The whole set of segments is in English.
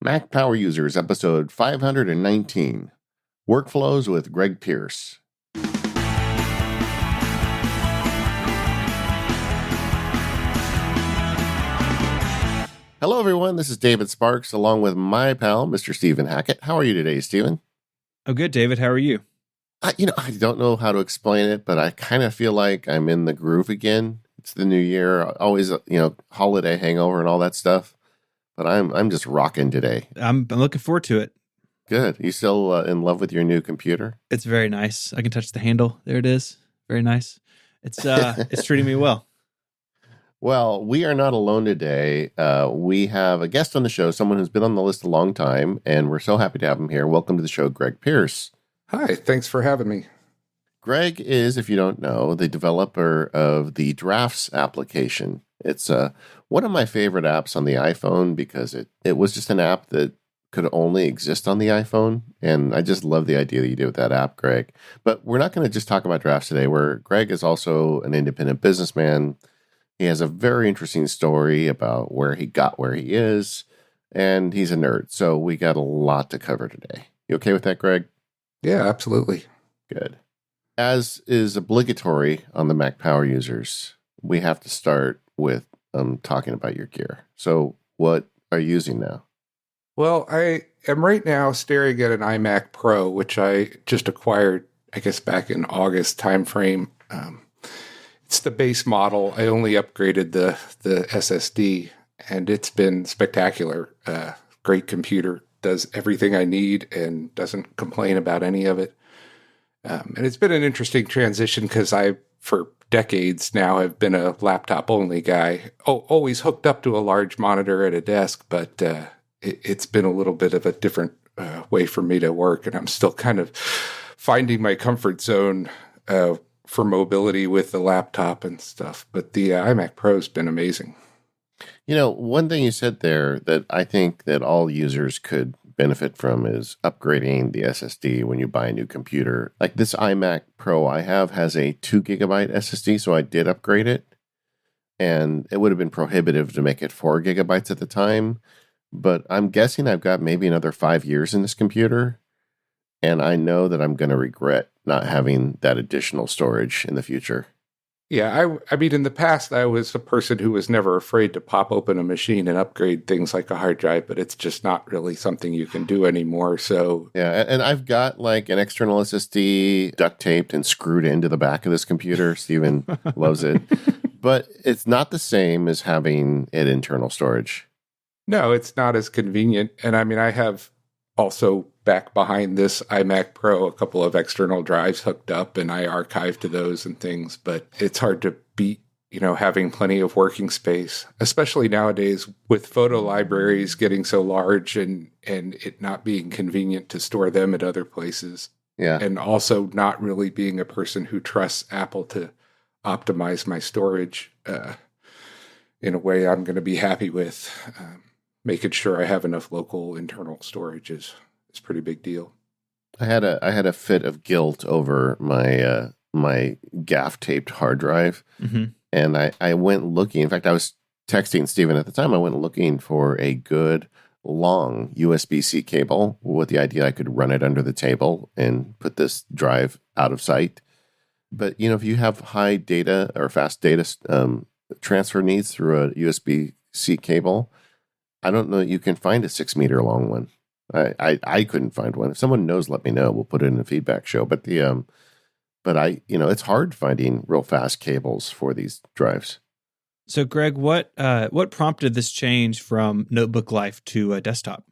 Mac Power Users, episode 519, Workflows with Greg Pierce. Hello, everyone. This is David Sparks, along with my pal, Mr. Stephen Hackett. How are you today, Stephen? Oh, good, David. How are you? I don't know how to explain it, but I kind of feel like I'm in the groove again. It's the new year, always, holiday hangover and all that stuff. But I'm just rocking today. I'm looking forward to it. Good. You still in love with your new computer? It's very nice. I can touch the handle. There it is. Very nice. It's treating me well. Well, we are not alone today. We have a guest on the show, someone who's been on the list a long time, and we're so happy to have him here. Welcome to the show, Greg Pierce. Hi, thanks for having me. Greg is, if you don't know, the developer of the Drafts application. It's one of my favorite apps on the iPhone because it was just an app that could only exist on the iPhone, and I just love the idea that you did with that app, Greg. But we're not going to just talk about Drafts today, where Greg is also an independent businessman. He has a very interesting story about where he got where he is, and he's a nerd. So we got a lot to cover today. You okay with that, Greg? Yeah, absolutely. Good. As is obligatory on the Mac Power Users, we have to start with talking about your gear. So what are you using now? Well, I am right now staring at an iMac Pro, which I just acquired, I guess, back in August timeframe. It's the base model. I only upgraded the SSD, and it's been spectacular. Great computer, does everything I need and doesn't complain about any of it. And it's been an interesting transition because I, for decades now, have been a laptop-only guy. Always hooked up to a large monitor at a desk, but it's been a little bit of a different way for me to work, and I'm still kind of finding my comfort zone for mobility with the laptop and stuff. But the iMac Pro's been amazing. You know, one thing you said there that I think that all users could benefit from is upgrading the SSD when you buy a new computer. Like this iMac Pro I have has a 2 gigabyte SSD, so I did upgrade it. And it would have been prohibitive to make it 4 gigabytes at the time. But I'm guessing I've got maybe another 5 years in this computer. And I know that I'm going to regret not having that additional storage in the future. Yeah, I mean, in the past, I was a person who was never afraid to pop open a machine and upgrade things like a hard drive, but it's just not really something you can do anymore. So yeah, and I've got like an external SSD duct taped and screwed into the back of this computer. Steven loves it. But it's not the same as having it internal storage. No, it's not as convenient. And I mean, I have also back behind this iMac Pro a couple of external drives hooked up, and I archive to those and things, but it's hard to beat, having plenty of working space, especially nowadays with photo libraries getting so large and it not being convenient to store them at other places. Yeah. And also not really being a person who trusts Apple to optimize my storage in a way I'm going to be happy with. Making sure I have enough local internal storage is a pretty big deal. I had a fit of guilt over my my gaff taped hard drive, and I went looking. In fact, I was texting Steven at the time. I went looking for a good long USB-C cable with the idea I could run it under the table and put this drive out of sight. But if you have high data or fast data transfer needs through a USB-C cable, I don't know that you can find a 6-meter long one. I couldn't find one. If someone knows, let me know. We'll put it in a feedback show. But it's hard finding real fast cables for these drives. So, Greg, what prompted this change from notebook life to desktop?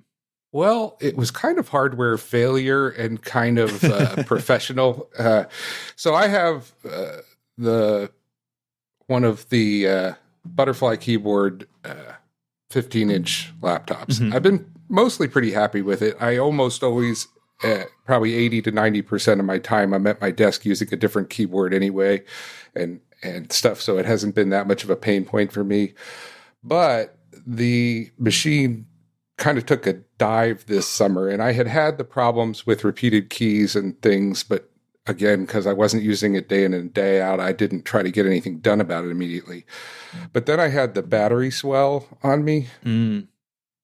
Well, it was kind of hardware failure and kind of professional. So I have one of the Butterfly keyboard 15-inch laptops. I've been mostly pretty happy with it. I almost always, probably 80 to 90% of my time, I'm at my desk using a different keyboard anyway and stuff, so it hasn't been that much of a pain point for me. But the machine kind of took a dive this summer, and I had the problems with repeated keys and things, but again, because I wasn't using it day in and day out, I didn't try to get anything done about it immediately. But then I had the battery swell on me.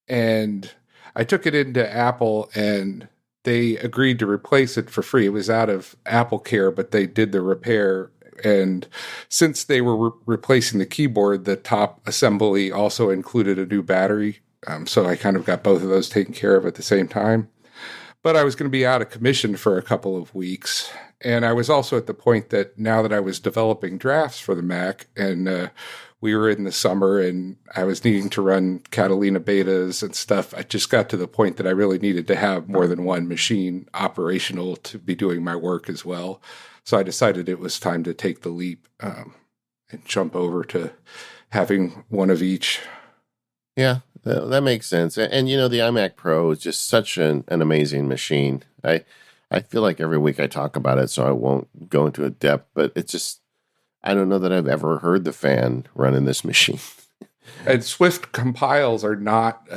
And I took it into Apple and they agreed to replace it for free. It was out of Apple Care, but they did the repair. And since they were replacing the keyboard, the top assembly also included a new battery. So I kind of got both of those taken care of at the same time. But I was going to be out of commission for a couple of weeks. And I was also at the point that now that I was developing drafts for the Mac, and we were in the summer and I was needing to run Catalina betas and stuff, I just got to the point that I really needed to have more than one machine operational to be doing my work as well. So I decided it was time to take the leap and jump over to having one of each. Yeah, that makes sense. And you know, the iMac Pro is just such an amazing machine. I feel like every week I talk about it, so I won't go into a depth, but it's just, I don't know that I've ever heard the fan running this machine. And Swift compiles are not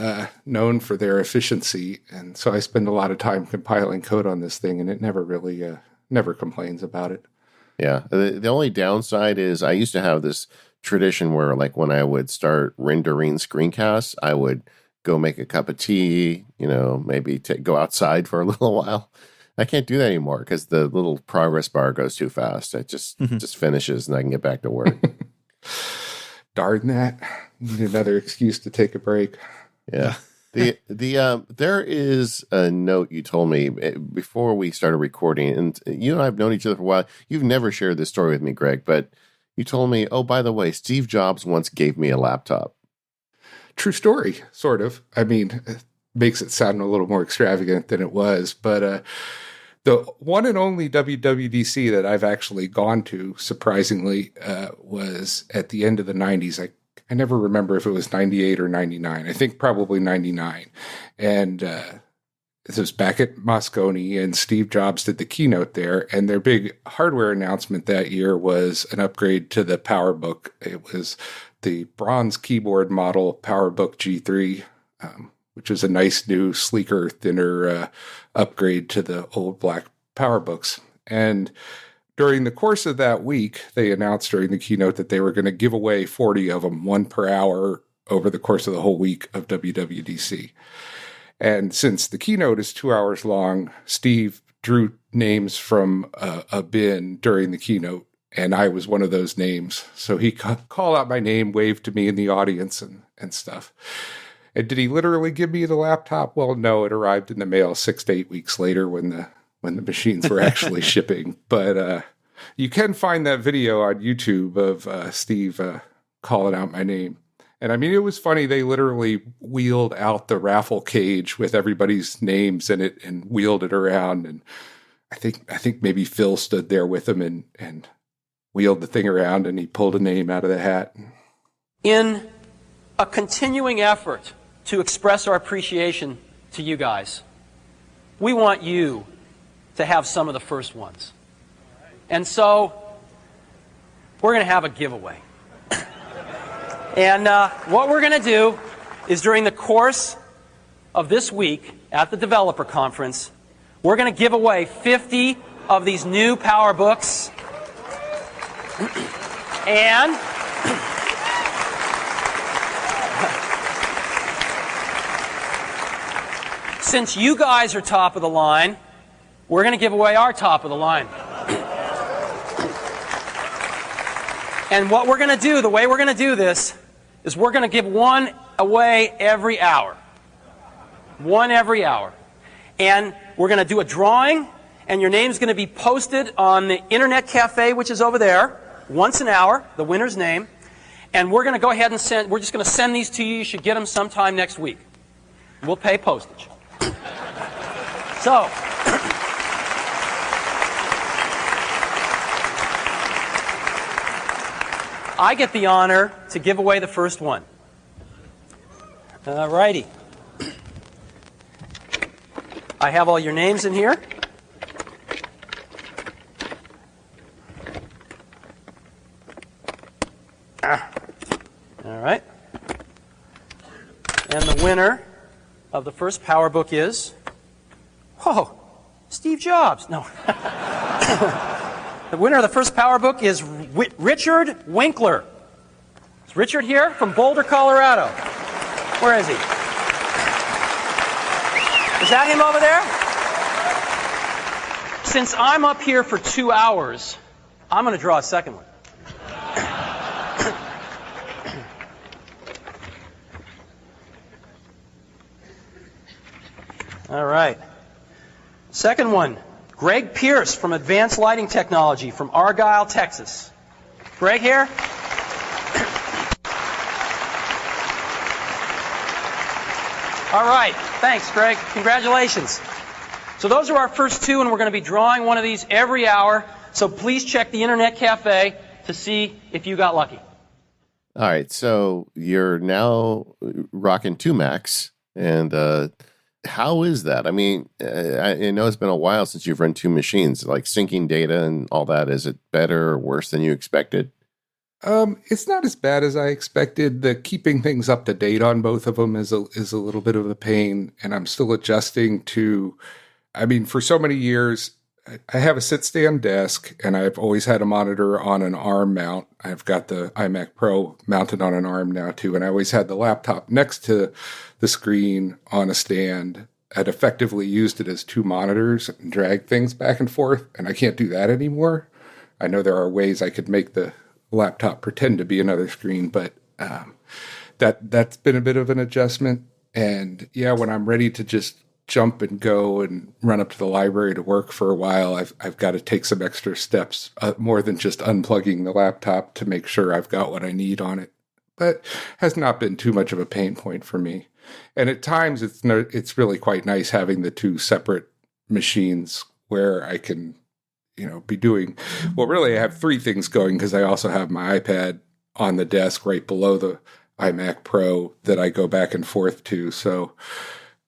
known for their efficiency, and so I spend a lot of time compiling code on this thing, and it never really never complains about it. Yeah, the only downside is I used to have this tradition where, like, when I would start rendering screencasts, I would go make a cup of tea, you know, maybe go outside for a little while. I can't do that anymore because the little progress bar goes too fast. It just finishes and I can get back to work. Darn that. Need another excuse to take a break. Yeah. There is a note you told me before we started recording, and you and I have known each other for a while. You've never shared this story with me, Greg, but you told me, oh, by the way, Steve Jobs once gave me a laptop. True story, sort of. I mean, it makes it sound a little more extravagant than it was, but the one and only WWDC that I've actually gone to, surprisingly, was at the end of the 90s. I never remember if it was 98 or 99. I think probably 99. And this was back at Moscone, and Steve Jobs did the keynote there. And their big hardware announcement that year was an upgrade to the PowerBook. It was the bronze keyboard model PowerBook G3, which was a nice new, sleeker, thinner upgrade to the old black PowerBooks. And during the course of that week, they announced during the keynote that they were going to give away 40 of them, one per hour, over the course of the whole week of WWDC. And since the keynote is 2 hours long, Steve drew names from a bin during the keynote, and I was one of those names. So he called out my name, waved to me in the audience and stuff. And did he literally give me the laptop? Well, no, it arrived in the mail 6 to 8 weeks later when the machines were actually shipping. But you can find that video on YouTube of Steve calling out my name. And I mean, it was funny. They literally wheeled out the raffle cage with everybody's names in it and wheeled it around. And I think maybe Phil stood there with him and wheeled the thing around, and he pulled a name out of the hat. In a continuing effort to express our appreciation to you guys, we want you to have some of the first ones. And so we're going to have a giveaway. And what we're going to do is, during the course of this week at the developer conference, we're going to give away 50 of these new PowerBooks. And since you guys are top of the line, we're going to give away our top of the line. And what we're going to do, the way we're going to do this, is we're going to give one away every hour. One every hour. And we're going to do a drawing, and your name's going to be posted on the Internet Cafe, which is over there, once an hour, the winner's name. And we're going to go ahead and we're just going to send these to you. You should get them sometime next week. We'll pay postage. So, I get the honor to give away the first one. All righty. I have all your names in here. All right. And the winner of the first PowerBook is, Steve Jobs. No. The winner of the first PowerBook is Richard Winkler. Is Richard here? From Boulder, Colorado. Where is he? Is that him over there? Since I'm up here for 2 hours, I'm going to draw a second one. All right. Second one, Greg Pierce from Advanced Lighting Technology from Argyle, Texas. Greg here? All right. Thanks, Greg. Congratulations. So those are our first two, and we're going to be drawing one of these every hour. So please check the Internet Cafe to see if you got lucky. All right. So you're now rocking 2 Macs. And how is that? I mean, I know it's been a while since you've run 2 machines, like syncing data and all that. Is it better or worse than you expected? It's not as bad as I expected. The keeping things up to date on both of them is a little bit of a pain, and I'm still adjusting to. I mean, for so many years, I have a sit-stand desk, and I've always had a monitor on an arm mount. I've got the iMac Pro mounted on an arm now too, and I always had the laptop next to the screen on a stand. I'd effectively used it as 2 monitors and drag things back and forth, and I can't do that anymore. I know there are ways I could make the laptop pretend to be another screen, but that's been a bit of an adjustment. And yeah, when I'm ready to just jump and go and run up to the library to work for a while, I've got to take some extra steps, more than just unplugging the laptop to make sure I've got what I need on it. But has not been too much of a pain point for me. And at times it's really quite nice having the 2 separate machines where I can be doing, well, really I have 3 things going because I also have my iPad on the desk right below the iMac Pro that I go back and forth to. So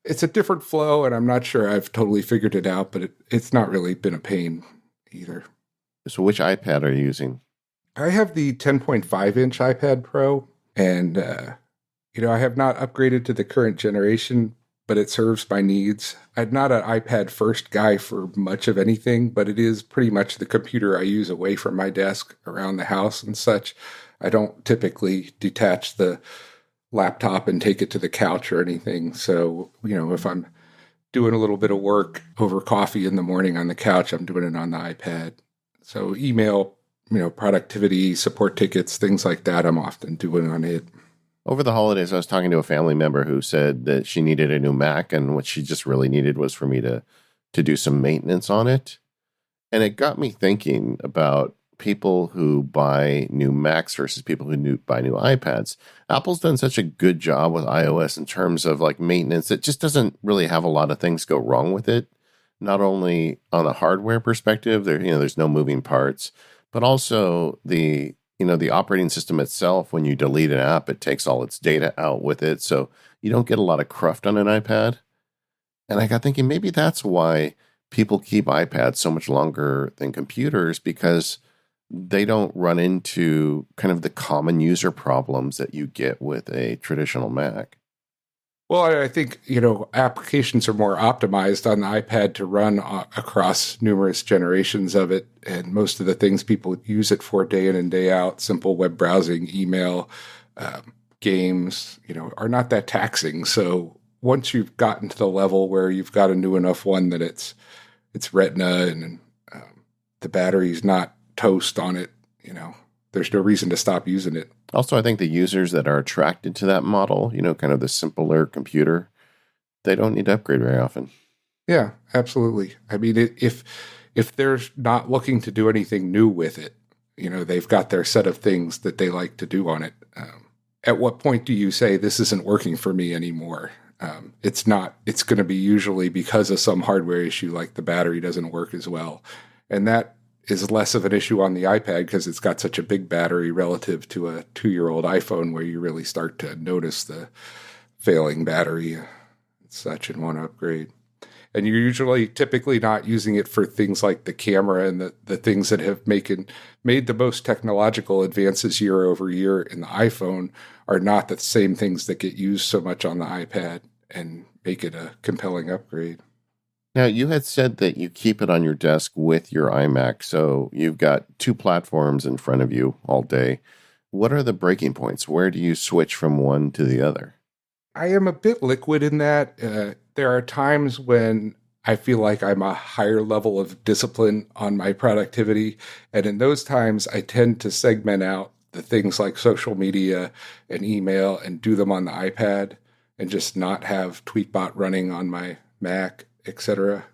it's a different flow, and I'm not sure I've totally figured it out, but it's not really been a pain either. So which iPad are you using? I have the 10.5-inch iPad Pro, and, I have not upgraded to the current generation, but it serves my needs. I'm not an iPad first guy for much of anything, but it is pretty much the computer I use away from my desk around the house and such. I don't typically detach the laptop and take it to the couch or anything. So, if I'm doing a little bit of work over coffee in the morning on the couch, I'm doing it on the iPad. So email, productivity, support tickets, things like that, I'm often doing on it. Over the holidays, I was talking to a family member who said that she needed a new Mac, and what she just really needed was for me to do some maintenance on it. And it got me thinking about people who buy new Macs versus people who buy new iPads. Apple's done such a good job with iOS in terms of like maintenance. It just doesn't really have a lot of things go wrong with it. Not only on a hardware perspective, there's no moving parts, but also the operating system itself, when you delete an app, it takes all its data out with it. So you don't get a lot of cruft on an iPad. And I got thinking maybe that's why people keep iPads so much longer than computers, because they don't run into kind of the common user problems that you get with a traditional Mac. Well, I think, applications are more optimized on the iPad to run across numerous generations of it. And most of the things people use it for day in and day out, simple web browsing, email, games, are not that taxing. So once you've gotten to the level where you've got a new enough one that it's Retina and the battery's not toast on it, there's no reason to stop using it. Also, I think the users that are attracted to that model, kind of the simpler computer, they don't need to upgrade very often. Yeah, absolutely. I mean, if they're not looking to do anything new with it, they've got their set of things that they like to do on it. At what point do you say this isn't working for me anymore? It's not. It's going to be usually because of some hardware issue, like the battery doesn't work as well. And that is less of an issue on the iPad because it's got such a big battery relative to a 2-year-old iPhone, where you really start to notice the failing battery and such and want to upgrade. And you're typically not using it for things like the camera and the things that have made the most technological advances year over year in the iPhone are not the same things that get used so much on the iPad and make it a compelling upgrade. Now, you had said that you keep it on your desk with your iMac, so you've got 2 platforms in front of you all day. What are the breaking points? Where do you switch from one to the other? I am a bit liquid in that. there are times when I feel like I'm a higher level of discipline on my productivity. And in those times, I tend to segment out the things like social media and email and do them on the iPad and just not have Tweetbot running on my Mac, etc.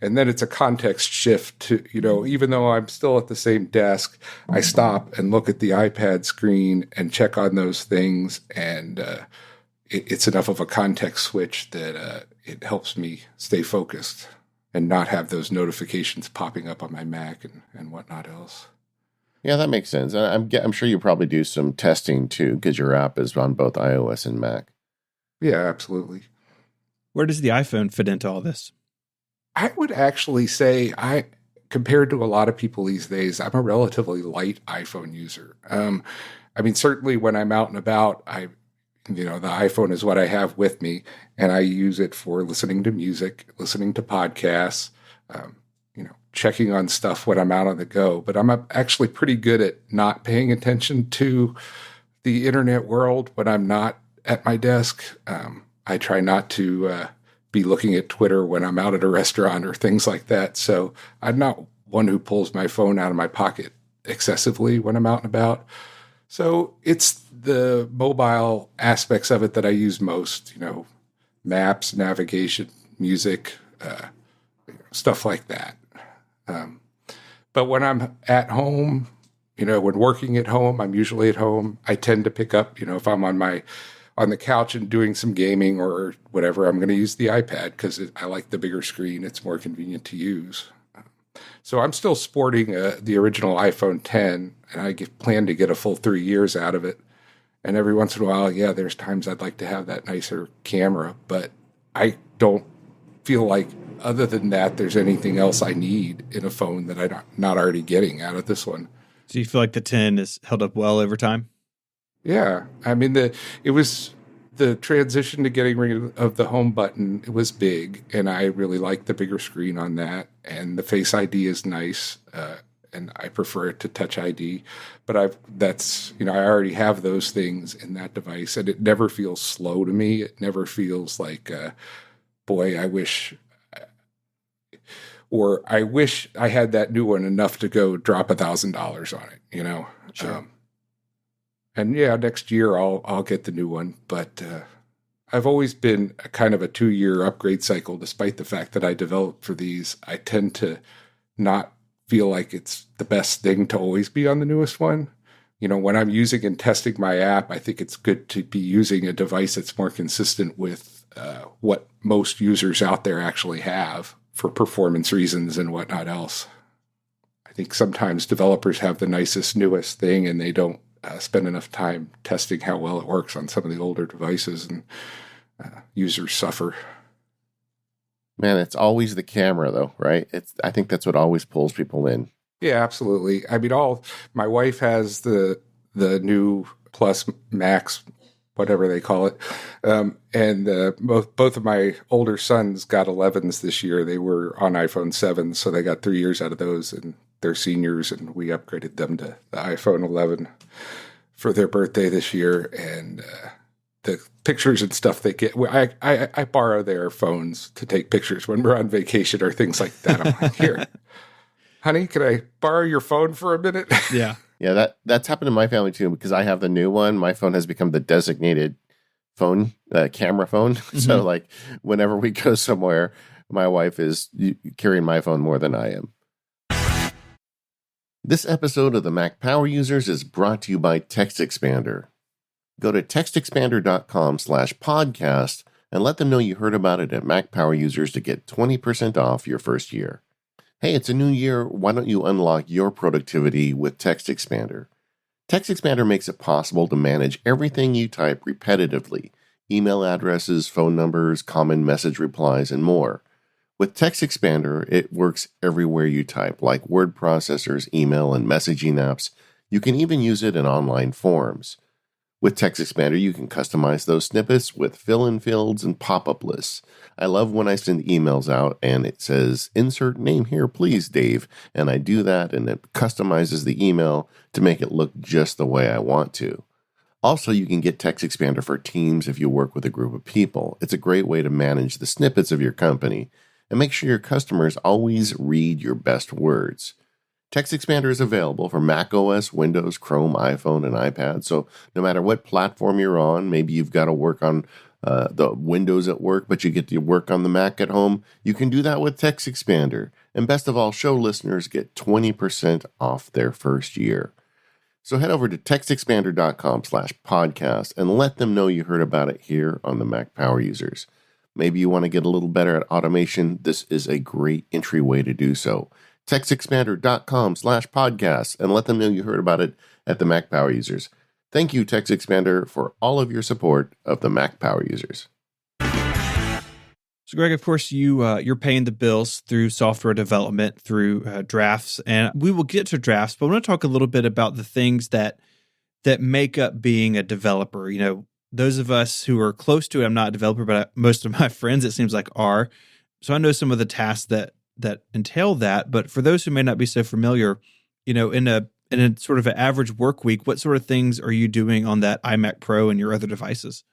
And then it's a context shift to, even though I'm still at the same desk, I stop and look at the iPad screen and check on those things. And it's enough of a context switch that it helps me stay focused and not have those notifications popping up on my Mac and whatnot else. Yeah, that makes sense. I'm sure you probably do some testing too, because your app is on both iOS and Mac. Yeah, absolutely. Where does the iPhone fit into all this? I would actually say compared to a lot of people these days, I'm a relatively light iPhone user. Certainly when I'm out and about, the iPhone is what I have with me, and I use it for listening to music, listening to podcasts, checking on stuff when I'm out on the go. But I'm actually pretty good at not paying attention to the internet world when I'm not at my desk. I try not to be looking at Twitter when I'm out at a restaurant or things like that. So I'm not one who pulls my phone out of my pocket excessively when I'm out and about. So it's the mobile aspects of it that I use most, maps, navigation, music, stuff like that. But when I'm at home, when working at home, I'm usually at home. I tend to pick up, if I'm on the couch and doing some gaming or whatever, I'm going to use the iPad because I like the bigger screen. It's more convenient to use. So I'm still sporting the original iPhone 10, and I plan to get a full 3 years out of it. And every once in a while, there's times I'd like to have that nicer camera, but I don't feel like other than that, there's anything else I need in a phone that I'm not already getting out of this one. So you feel like the 10 has held up well over time? Yeah. It was the transition to getting rid of the home button. It was big, and I really like the bigger screen on that. And the Face ID is nice, and I prefer it to Touch ID. But I already have those things in that device, and it never feels slow to me. It never feels like, boy, I wish I had that new one enough to go drop $1,000 on it, Sure. And next year I'll get the new one. But I've always been a kind of a 2-year upgrade cycle, despite the fact that I developed for these. I tend to not feel like it's the best thing to always be on the newest one. When I'm using and testing my app, I think it's good to be using a device that's more consistent with what most users out there actually have for performance reasons and whatnot else. I think sometimes developers have the nicest, newest thing, and they don't spend enough time testing how well it works on some of the older devices, and users suffer. Man, it's always the camera, though, right? I think that's what always pulls people in. Yeah, absolutely. My wife has the new Plus Max, whatever they call it, and both of my older sons got 11s this year. They were on iPhone 7, so they got 3 years out of those, and they're seniors, and we upgraded them to the iPhone 11 for their birthday this year. And the pictures and stuff they get, I borrow their phones to take pictures when we're on vacation or things like that. I'm like, here, honey, can I borrow your phone for a minute? Yeah. Yeah, that's happened to my family too, because I have the new one. My phone has become the designated phone, camera phone. Mm-hmm. So like whenever we go somewhere, my wife is carrying my phone more than I am. This episode of the Mac Power Users is brought to you by TextExpander. Go to textexpander.com/podcast and let them know you heard about it at Mac Power Users to get 20% off your first year. Hey, it's a new year. Why don't you unlock your productivity with TextExpander? TextExpander makes it possible to manage everything you type repetitively: email addresses, phone numbers, common message replies, and more. With TextExpander, it works everywhere you type, like word processors, email, and messaging apps. You can even use it in online forms. With TextExpander, you can customize those snippets with fill-in fields and pop-up lists. I love when I send emails out and it says, "Insert name here, please, Dave." And I do that, and it customizes the email to make it look just the way I want to. Also, you can get TextExpander for Teams if you work with a group of people. It's a great way to manage the snippets of your company and make sure your customers always read your best words. TextExpander is available for Mac OS, Windows, Chrome, iPhone, and iPad. So no matter what platform you're on, maybe you've got to work on the Windows at work, but you get to work on the Mac at home, you can do that with TextExpander. And best of all, show listeners get 20% off their first year. So head over to textexpander.com/podcast and let them know you heard about it here on the Mac Power Users. Maybe you want to get a little better at automation. This is a great entryway to do so. textexpander.com/podcast and let them know you heard about it at the Mac Power Users. Thank you, TextExpander, for all of your support of the Mac Power Users. So, Greg, of course, you're paying the bills through software development, through drafts, and we will get to drafts, but I want to talk a little bit about the things that make up being a developer. You know, those of us who are close to it, I'm not a developer, but most of my friends, it seems like, are. So I know some of the tasks that entail that, but for those who may not be so familiar, you know, in a sort of an average work week, what sort of things are you doing on that iMac Pro and your other devices?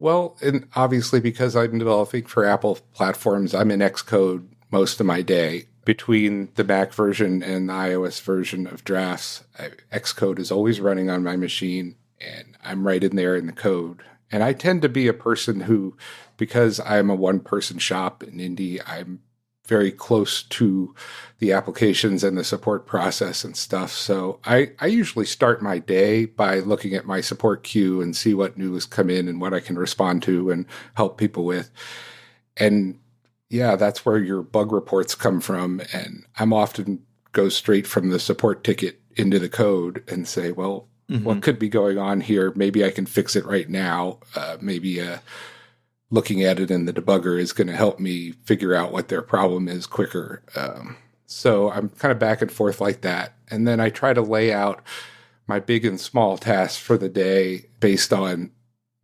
Well, and obviously because I'm developing for Apple platforms, I'm in Xcode most of my day. Between the Mac version and the iOS version of drafts, Xcode is always running on my machine, and I'm right in there in the code. And I tend to be a person who, because I'm a one-person shop in Indy, I'm very close to the applications and the support process and stuff. So I usually start my day by looking at my support queue and see what news come in and what I can respond to and help people with. And yeah, that's where your bug reports come from. And I'm often go straight from the support ticket into the code and say, well, what could be going on here? Maybe I can fix it right now. Maybe looking at it in the debugger is going to help me figure out what their problem is quicker. So I'm kind of back and forth like that. And then I try to lay out my big and small tasks for the day based on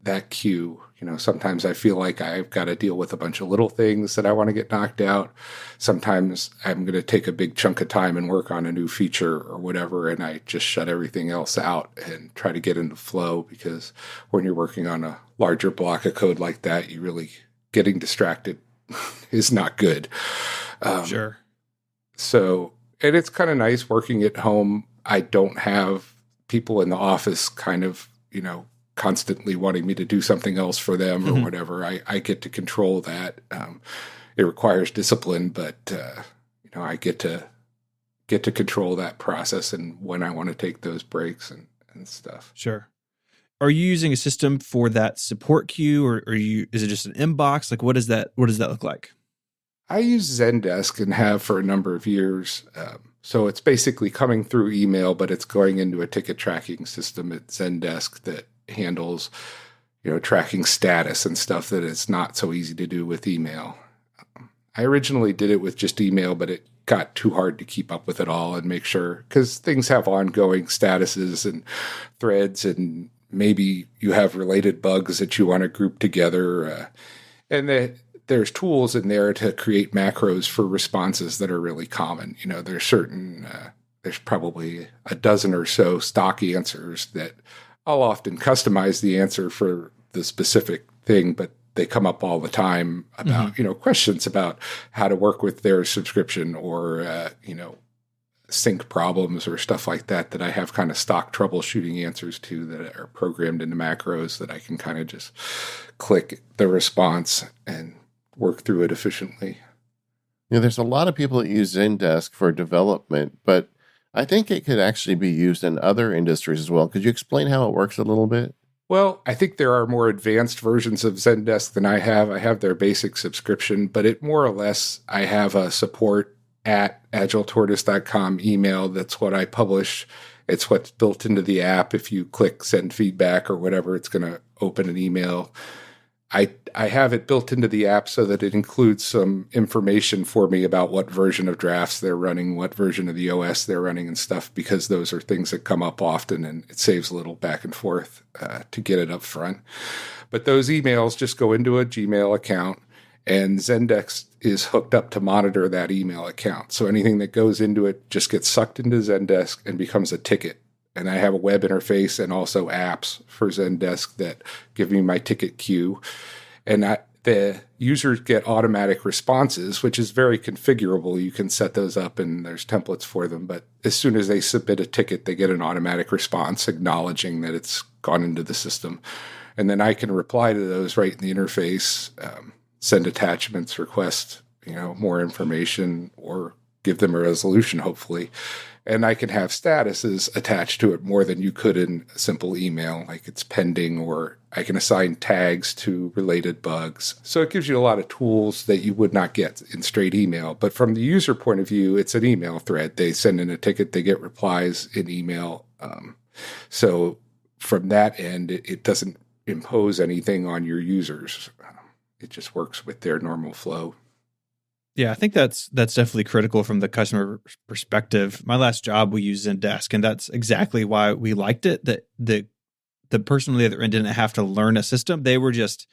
that queue. You know, sometimes I feel like I've got to deal with a bunch of little things that I want to get knocked out. Sometimes I'm going to take a big chunk of time and work on a new feature or whatever, and I just shut everything else out and try to get into flow, because when you're working on a larger block of code like that, you really getting distracted is not good. Sure. So, and it's kind of nice working at home. I don't have people in the office kind of, you know, constantly wanting me to do something else for them or whatever. I get to control that. It requires discipline, but you know, I get to control that process and when I want to take those breaks and stuff. Sure. Are you using a system for that support queue, or is it just an inbox? Like, what does that look like? I use Zendesk and have for a number of years. So it's basically coming through email, but it's going into a ticket tracking system at Zendesk that handles, you know, tracking status and stuff that it's not so easy to do with email. I originally did it with just email, but it got too hard to keep up with it all and make sure, because things have ongoing statuses and threads, and maybe you have related bugs that you want to group together. And there's tools in there to create macros for responses that are really common. You know, there's probably a dozen or so stock answers that I'll often customize the answer for the specific thing, but they come up all the time about, you know, questions about how to work with their subscription or, you know, sync problems or stuff like that I have kind of stock troubleshooting answers to that are programmed into macros that I can kind of just click the response and work through it efficiently. Yeah, there's a lot of people that use Zendesk for development, but I think it could actually be used in other industries as well. Could you explain how it works a little bit? Well, I think there are more advanced versions of Zendesk than I have. I have their basic subscription, but it more or less, I have a support at agiletortoise.com email. That's what I publish. It's what's built into the app. If you click send feedback or whatever, it's going to open an email. I have it built into the app so that it includes some information for me about what version of drafts they're running, what version of the OS they're running and stuff, because those are things that come up often, and it saves a little back and forth to get it up front. But those emails just go into a Gmail account, and Zendesk is hooked up to monitor that email account. So anything that goes into it just gets sucked into Zendesk and becomes a ticket And I have a web interface and also apps for Zendesk that give me my ticket queue. And the users get automatic responses, which is very configurable. You can set those up and there's templates for them. But as soon as they submit a ticket, they get an automatic response acknowledging that it's gone into the system. And then I can reply to those right in the interface, send attachments, request, more information, or give them a resolution, hopefully. And I can have statuses attached to it more than you could in a simple email, like it's pending, or I can assign tags to related bugs. So it gives you a lot of tools that you would not get in straight email. But from the user point of view, it's an email thread. They send in a ticket, they get replies in email. So from that end, it doesn't impose anything on your users. It just works with their normal flow. Yeah, I think that's definitely critical from the customer perspective. My last job, we used Zendesk, and that's exactly why we liked it. That the person on the other end didn't have to learn a system; they were just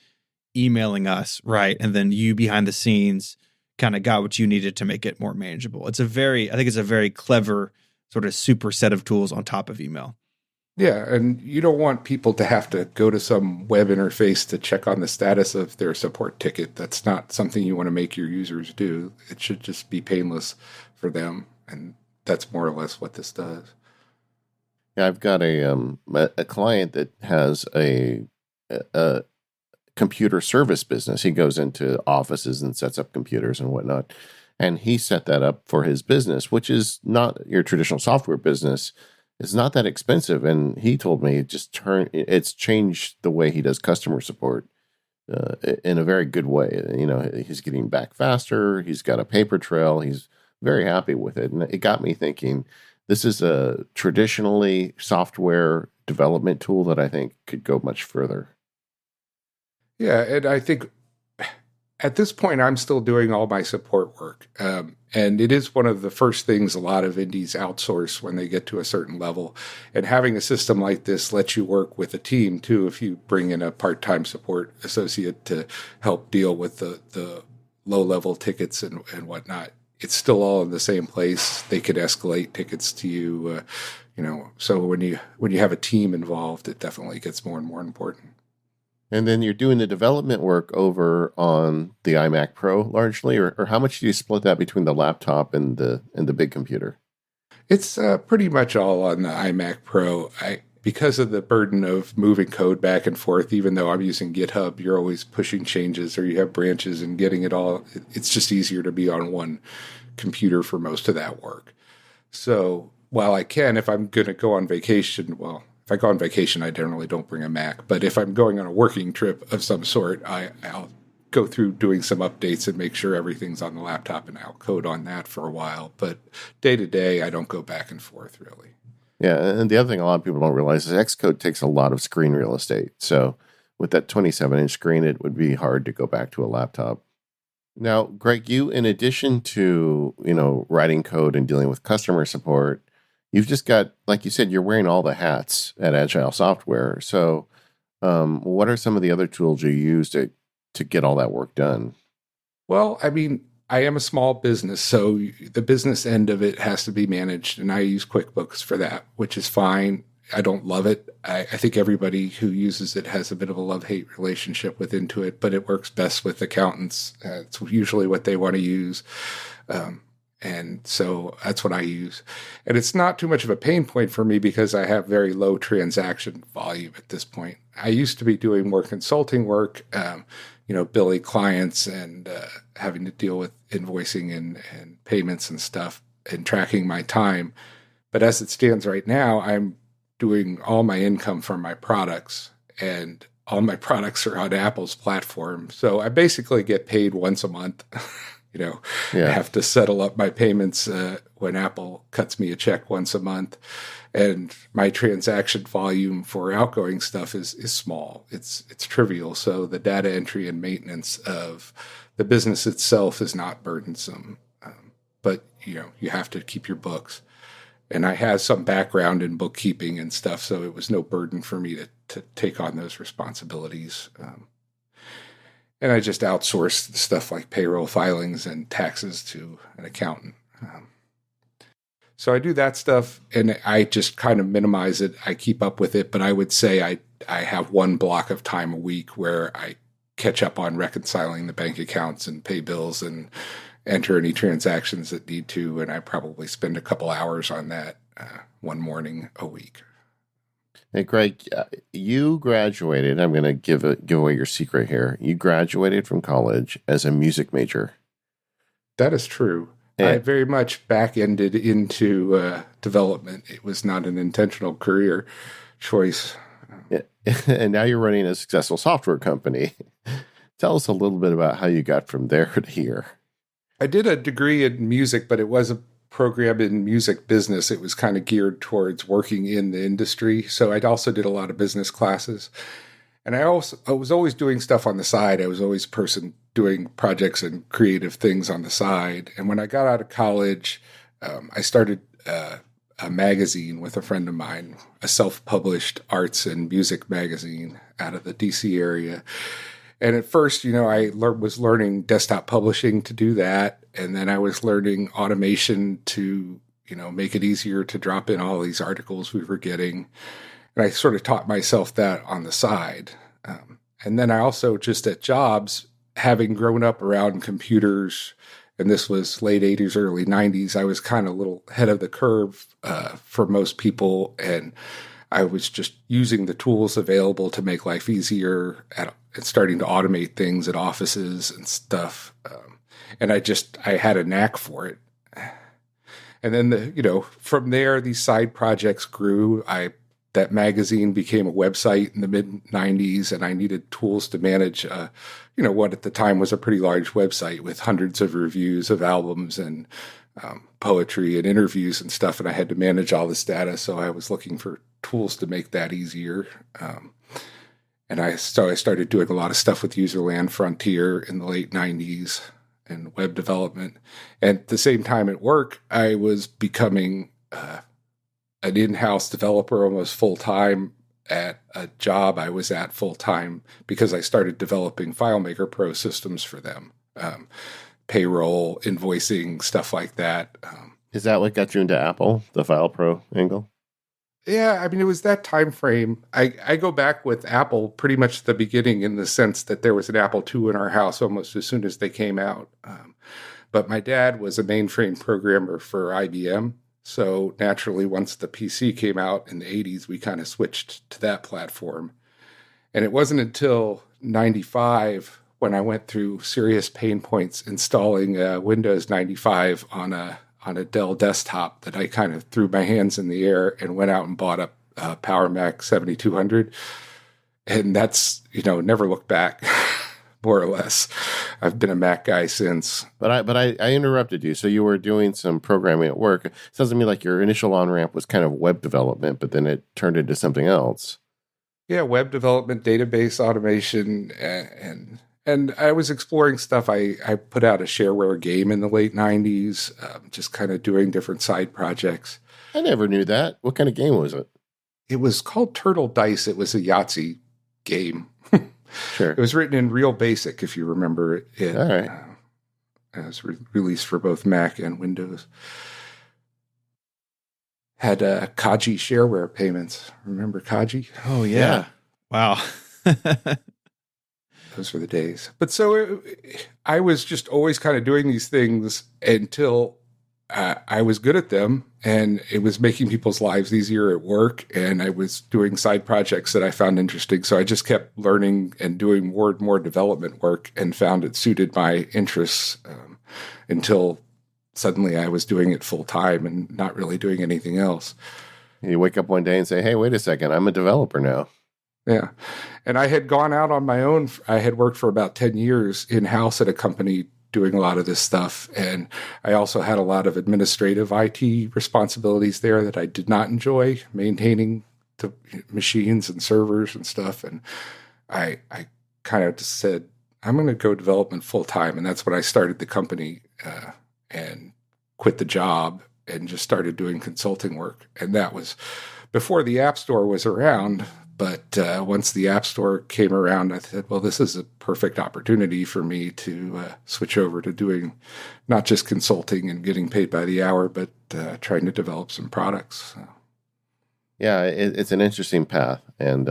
emailing us, right? And then you behind the scenes kind of got what you needed to make it more manageable. I think it's a very clever sort of super set of tools on top of email. Yeah, and you don't want people to have to go to some web interface to check on the status of their support ticket. That's not something you want to make your users do. It should just be painless for them, and that's more or less what this does. Yeah, I've got a client that has a computer service business. He goes into offices and sets up computers and whatnot, and he set that up for his business, which is not your traditional software business. It's not that expensive, and he told me it's changed the way he does customer support in a very good way. He's getting back faster. He's got a paper trail. He's very happy with it, and it got me thinking. This is a traditionally software development tool that I think could go much further. Yeah, and I think at this point, I'm still doing all my support work. And it is one of the first things a lot of indies outsource when they get to a certain level. And having a system like this lets you work with a team, too, if you bring in a part-time support associate to help deal with the low-level tickets and whatnot. It's still all in the same place. They could escalate tickets to you, So when you have a team involved, it definitely gets more and more important. And then you're doing the development work over on the iMac Pro largely, or how much do you split that between the laptop and the big computer? It's pretty much all on the iMac Pro. Because of the burden of moving code back and forth, even though I'm using GitHub, you're always pushing changes or you have branches and getting it all. It's just easier to be on one computer for most of that work. So while I can, if I'm going to go on vacation, if I go on vacation, I generally don't bring a Mac. But if I'm going on a working trip of some sort, I'll go through doing some updates and make sure everything's on the laptop, and I'll code on that for a while. But day to day, I don't go back and forth, really. Yeah, and the other thing a lot of people don't realize is Xcode takes a lot of screen real estate. So with that 27-inch screen, it would be hard to go back to a laptop. Now, Greg, you, in addition to, writing code and dealing with customer support, you've just got, like you said, you're wearing all the hats at Agile Software. So what are some of the other tools you use to get all that work done? Well, I mean, I am a small business, so the business end of it has to be managed, and I use QuickBooks for that, which is fine. I don't love it. I think everybody who uses it has a bit of a love-hate relationship with Intuit, but it works best with accountants. It's usually what they want to use. And so that's what I use. And it's not too much of a pain point for me because I have very low transaction volume at this point. I used to be doing more consulting work, billing clients and having to deal with invoicing and payments and stuff and tracking my time. But as it stands right now, I'm doing all my income from my products, and all my products are on Apple's platform. So I basically get paid once a month. I have to settle up my payments when Apple cuts me a check once a month. And my transaction volume for outgoing stuff is small. It's trivial. So the data entry and maintenance of the business itself is not burdensome. But, you have to keep your books. And I have some background in bookkeeping and stuff, so it was no burden for me to take on those responsibilities. And I just outsourced stuff like payroll filings and taxes to an accountant. So I do that stuff, and I just kind of minimize it. I keep up with it, but I would say I have one block of time a week where I catch up on reconciling the bank accounts and pay bills and enter any transactions that need to, and I probably spend a couple hours on that one morning a week. Hey, Greg, you graduated. I'm going to give away your secret here. You graduated from college as a music major. That is true. Yeah. I very much back-ended into development. It was not an intentional career choice. Yeah. And now you're running a successful software company. Tell us a little bit about how you got from there to here. I did a degree in music, but it was a program in music business. It was kind of geared towards working in the industry. So I also did a lot of business classes. And I was always doing stuff on the side. I was always a person doing projects and creative things on the side. And when I got out of college, I started a magazine with a friend of mine, a self-published arts and music magazine out of the DC area. And at first, I was learning desktop publishing to do that. And then I was learning automation to, make it easier to drop in all these articles we were getting. And I sort of taught myself that on the side. And then I also just at jobs, having grown up around computers, and this was late 80s, early 90s, I was kind of a little ahead of the curve for most people. And I was just using the tools available to make life easier and starting to automate things at offices and stuff. And I had a knack for it. And then, from there, these side projects grew. That magazine became a website in the mid-90s, and I needed tools to manage, what at the time was a pretty large website with hundreds of reviews of albums and poetry and interviews and stuff, and I had to manage all this data, so I was looking for tools to make that easier. So I started doing a lot of stuff with Userland Frontier in the late 90s and web development. And at the same time at work, I was becoming an in-house developer almost full-time at a job I was at full-time because I started developing FileMaker Pro systems for them. Payroll, invoicing, stuff like that. Is that what got you into Apple, the File Pro angle? Yeah, I mean, it was that time frame. I go back with Apple pretty much the beginning in the sense that there was an Apple II in our house almost as soon as they came out. But my dad was a mainframe programmer for IBM. So naturally, once the PC came out in the 80s, we kind of switched to that platform. And it wasn't until 95 when I went through serious pain points installing Windows 95 on a Dell desktop that I kind of threw my hands in the air and went out and bought a Power Mac 7200. And that's, never looked back, more or less. I've been a Mac guy since. But I interrupted you. So you were doing some programming at work. It sounds to me like your initial on-ramp was kind of web development, but then it turned into something else. Yeah, web development, database automation, and I was exploring stuff. I put out a shareware game in the late 90s, just kind of doing different side projects. I never knew that. What kind of game was it? It was called Turtle Dice. It was a Yahtzee game. Sure. It was written in Real Basic, if you remember it. All right. It was released for both Mac and Windows. Had Kaji shareware payments. Remember Kaji? Oh, yeah. Wow. Those were the days. But so I was just always kind of doing these things until I was good at them, and it was making people's lives easier at work, and I was doing side projects that I found interesting. So I just kept learning and doing more and more development work and found it suited my interests until suddenly I was doing it full time and not really doing anything else. You wake up one day and say, hey, wait a second, I'm a developer now. Yeah. And I had gone out on my own. I had worked for about 10 years in-house at a company doing a lot of this stuff. And I also had a lot of administrative IT responsibilities there that I did not enjoy, maintaining the machines and servers and stuff. And I kind of just said, I'm going to go development full time. And that's when I started the company and quit the job and just started doing consulting work. And that was before the App Store was around. But once the App Store came around, I said, well, this is a perfect opportunity for me to switch over to doing not just consulting and getting paid by the hour, but trying to develop some products. So. Yeah, it's an interesting path. And,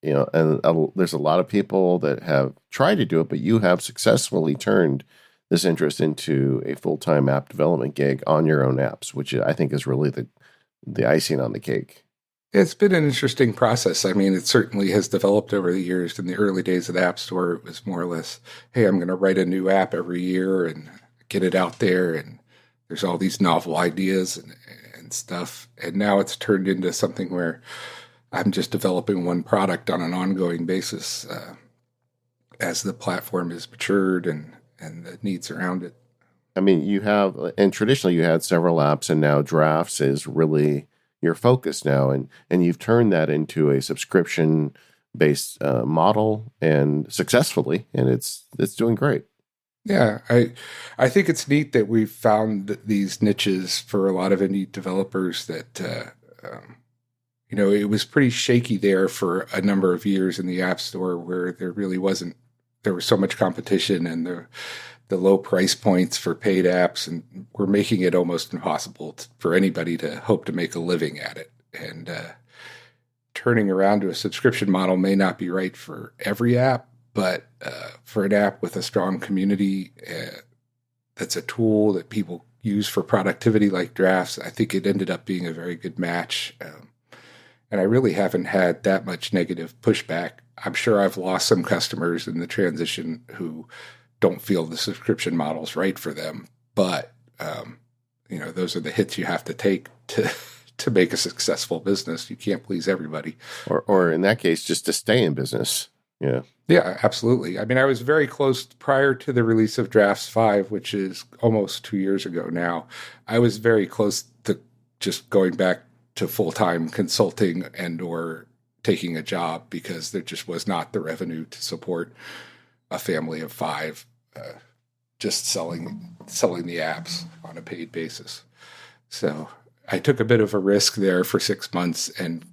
there's a lot of people that have tried to do it, but you have successfully turned this interest into a full-time app development gig on your own apps, which I think is really the icing on the cake. It's been an interesting process. I mean, it certainly has developed over the years. In the early days of the App Store, it was more or less, hey, I'm going to write a new app every year and get it out there. And there's all these novel ideas and stuff. And now it's turned into something where I'm just developing one product on an ongoing basis as the platform is matured and the needs around it. I mean, and traditionally you had several apps, and now Drafts is really your focus now, and you've turned that into a subscription-based model, and successfully, and it's doing great. Yeah, I think it's neat that we've found these niches for a lot of indie developers that, it was pretty shaky there for a number of years in the App Store where there was so much competition and the low price points for paid apps, and we're making it almost impossible for anybody to hope to make a living at it. And turning around to a subscription model may not be right for every app, but for an app with a strong community that's a tool that people use for productivity like Drafts, I think it ended up being a very good match. And I really haven't had that much negative pushback. I'm sure I've lost some customers in the transition who don't feel the subscription model's right for them. But, those are the hits you have to take to make a successful business. You can't please everybody. Or in that case, just to stay in business. Yeah. Yeah, absolutely. I mean, I was very close prior to the release of Drafts 5, which is almost 2 years ago now. I was very close to just going back to full-time consulting and or taking a job because there just was not the revenue to support a family of 5 just selling the apps on a paid basis. So I took a bit of a risk there for 6 months and,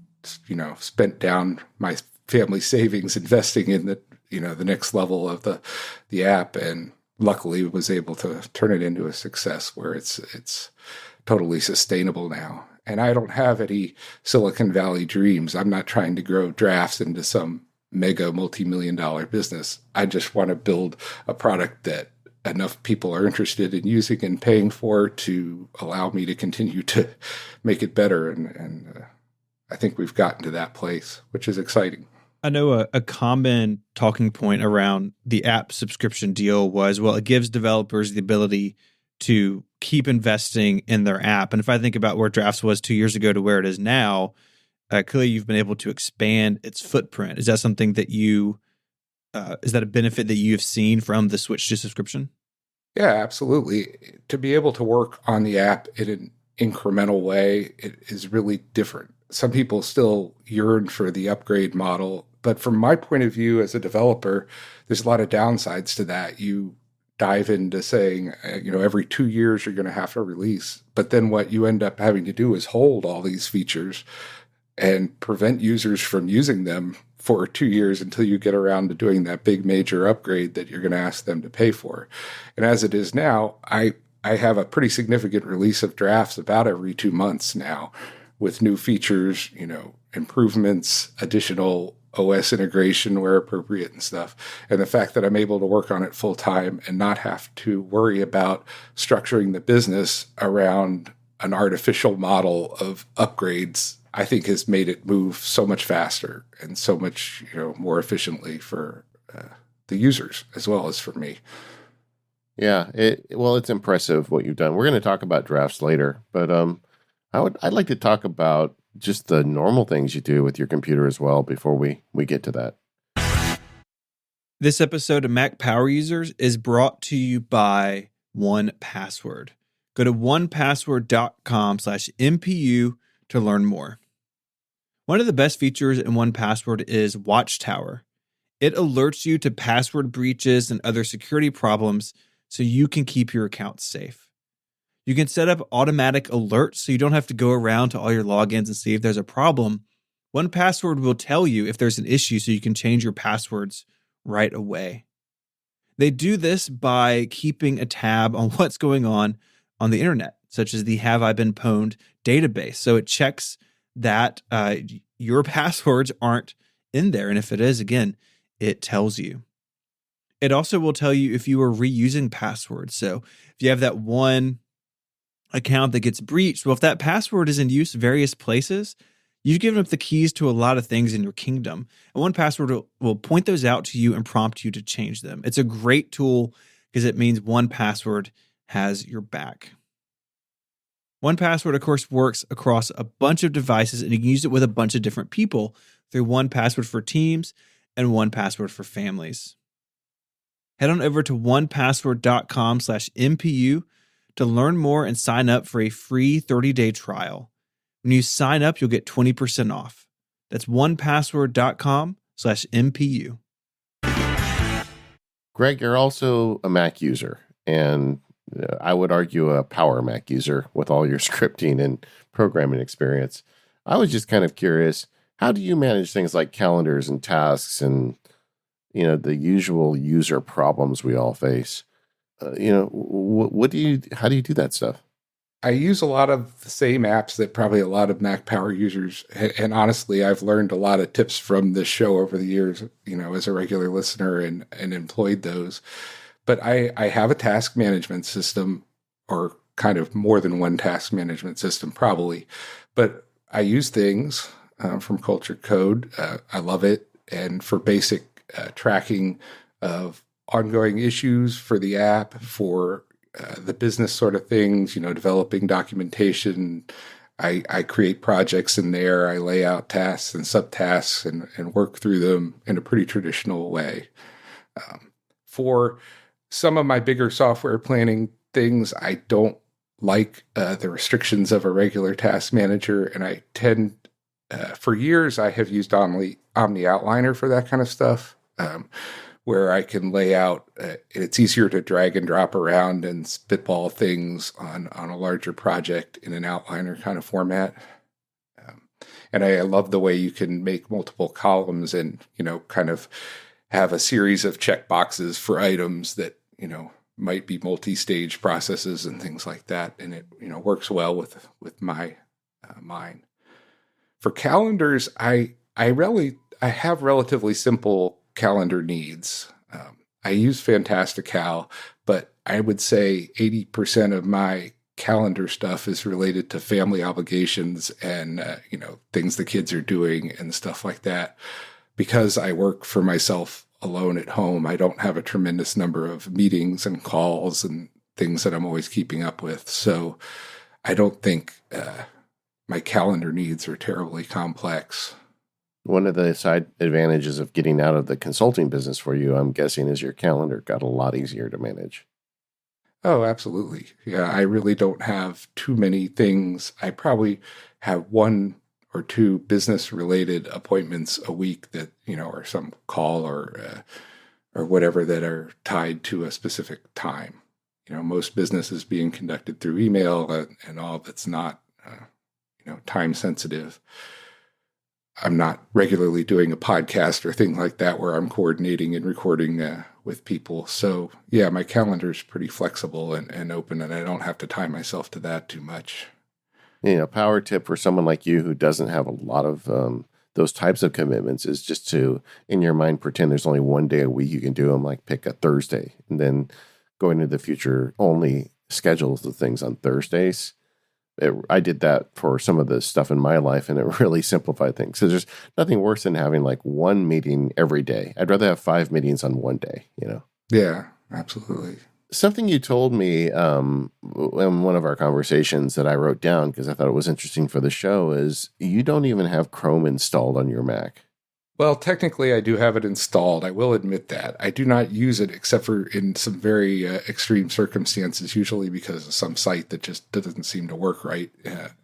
spent down my family savings investing in the next level of the app, and luckily was able to turn it into a success where it's totally sustainable now. And I don't have any Silicon Valley dreams. I'm not trying to grow Drafts into some mega multi-million-dollar business. I just want to build a product that enough people are interested in using and paying for to allow me to continue to make it better. And I think we've gotten to that place, which is exciting. I know a common talking point around the app subscription deal was, well, it gives developers the ability to keep investing in their app. And if I think about where Drafts was 2 years ago to where it is now, clearly you've been able to expand its footprint. Is that something that is that a benefit that you've seen from the switch to subscription? Yeah, absolutely. To be able to work on the app in an incremental way, it is really different. Some people still yearn for the upgrade model, but from my point of view as a developer, there's a lot of downsides to that. You dive into saying, every 2 years you're going to have to release, but then what you end up having to do is hold all these features and prevent users from using them for 2 years until you get around to doing that big major upgrade that you're going to ask them to pay for. And as it is now, I have a pretty significant release of Drafts about every 2 months now with new features, improvements, additional OS integration where appropriate and stuff. And the fact that I'm able to work on it full time and not have to worry about structuring the business around an artificial model of upgrades, I think has made it move so much faster and so much, more efficiently for the users as well as for me. Yeah, it's impressive what you've done. We're going to talk about Drafts later, but I'd like to talk about just the normal things you do with your computer as well before we get to that. This episode of Mac Power Users is brought to you by 1Password. Go to 1password.com/MPU to learn more. One of the best features in 1Password is Watchtower. It alerts you to password breaches and other security problems so you can keep your accounts safe. You can set up automatic alerts so you don't have to go around to all your logins and see if there's a problem. 1Password will tell you if there's an issue so you can change your passwords right away. They do this by keeping a tab on what's going on the internet, such as the Have I Been Pwned database. So it checks that your passwords aren't in there. And if it is, again, it tells you. It also will tell you if you are reusing passwords. So if you have that one account that gets breached, well, if that password is in use various places, you've given up the keys to a lot of things in your kingdom. And 1Password will point those out to you and prompt you to change them. It's a great tool because it means 1Password has your back. 1Password, of course, works across a bunch of devices, and you can use it with a bunch of different people through 1Password for teams and 1Password for families. Head on over to 1password.com/MPU to learn more and sign up for a free 30-day trial. When you sign up, you'll get 20% off. That's 1password.com/MPU. Greg, you're also a Mac user, and I would argue a power Mac user with all your scripting and programming experience. I was just kind of curious, how do you manage things like calendars and tasks and, the usual user problems we all face? How do you do that stuff? I use a lot of the same apps that probably a lot of Mac Power users, and honestly, I've learned a lot of tips from this show over the years, as a regular listener and employed those. But I have a task management system, or kind of more than one task management system, probably. But I use things from Culture Code. I love it. And for basic tracking of ongoing issues for the app, for the business sort of things, developing documentation. I create projects in there. I lay out tasks and subtasks and work through them in a pretty traditional way. For some of my bigger software planning things, I don't like the restrictions of a regular task manager, and I tend, for years, I have used Omni Outliner for that kind of stuff. Where I can lay out, it's easier to drag and drop around and spitball things on a larger project in an outliner kind of format. And I love the way you can make multiple columns and, kind of have a series of checkboxes for items that, might be multi-stage processes and things like that. And it, works well with my mind. For calendars, I have relatively simple calendar needs. I use Fantastical, but I would say 80% of my calendar stuff is related to family obligations and, things the kids are doing and stuff like that. Because I work for myself alone at home, I don't have a tremendous number of meetings and calls and things that I'm always keeping up with. So I don't think my calendar needs are terribly complex. One of the side advantages of getting out of the consulting business for you, I'm guessing, is your calendar got a lot easier to manage. Oh, absolutely. Yeah, I really don't have too many things. I probably have one or two business-related appointments a week that, or some call or whatever that are tied to a specific time. Most business is being conducted through email and all that's not, time sensitive. I'm not regularly doing a podcast or thing like that where I'm coordinating and recording with people. So yeah, my calendar is pretty flexible and open, and I don't have to tie myself to that too much. Power tip for someone like you who doesn't have a lot of those types of commitments is just to, in your mind, pretend there's only one day a week you can do them, like pick a Thursday, and then go into the future only schedule the things on Thursdays. I did that for some of the stuff in my life, and it really simplified things. So there's nothing worse than having like one meeting every day. I'd rather have 5 meetings on one day, Yeah, absolutely. Something you told me in one of our conversations that I wrote down because I thought it was interesting for the show is you don't even have Chrome installed on your Mac. Well, technically, I do have it installed. I will admit that. I do not use it except for in some very extreme circumstances, usually because of some site that just doesn't seem to work right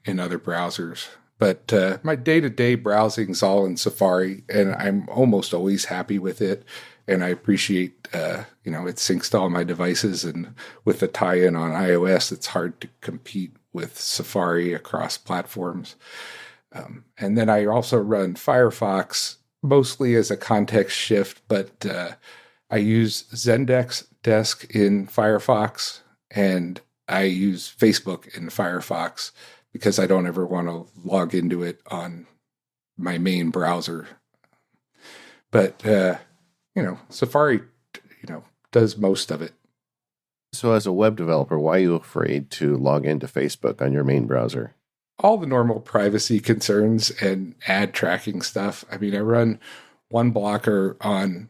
in other browsers. But my day-to-day browsing is all in Safari, and I'm almost always happy with it. And I appreciate, it syncs to all my devices. And with the tie-in on iOS, it's hard to compete with Safari across platforms. And then I also run Firefox mostly as a context shift, but I use Zendesk in Firefox, and I use Facebook in Firefox because I don't ever want to log into it on my main browser. But, Safari, does most of it. So as a web developer, why are you afraid to log into Facebook on your main browser? All the normal privacy concerns and ad tracking stuff. I mean, I run one blocker on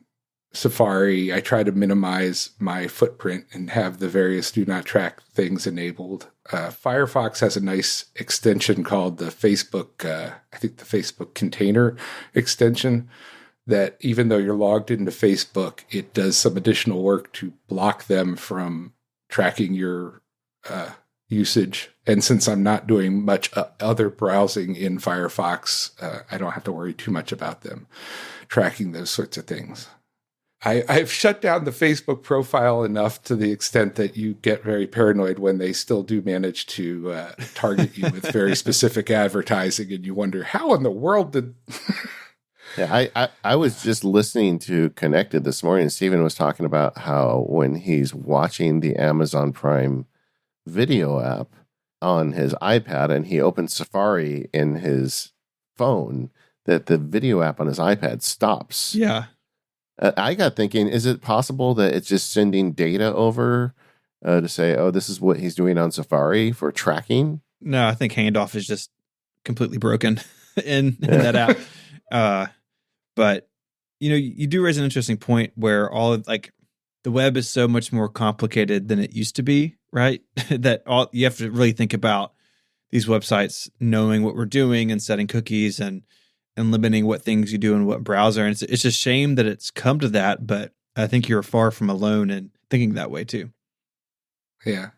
Safari. I try to minimize my footprint and have the various do not track things enabled. Firefox has a nice extension called the Facebook, I think the Facebook container extension, that even though you're logged into Facebook, it does some additional work to block them from tracking your usage. And since I'm not doing much other browsing in Firefox, I don't have to worry too much about them tracking those sorts of things. I've shut down the Facebook profile enough to the extent that you get very paranoid when they still do manage to target you with very specific advertising, and you wonder, how in the world did... Yeah, I was just listening to Connected this morning, and Stephen was talking about how when he's watching the Amazon Prime Video app on his iPad and he opens Safari in his phone, that the video app on his iPad stops. Yeah. I got thinking, is it possible that it's just sending data over to say, oh, this is what he's doing on Safari for tracking? No, I think handoff is just completely broken in that app. But, you do raise an interesting point where the web is so much more complicated than it used to be, right? That you have to really think about these websites knowing what we're doing and setting cookies and limiting what things you do in what browser. And it's a shame that it's come to that, but I think you're far from alone in thinking that way too. Yeah.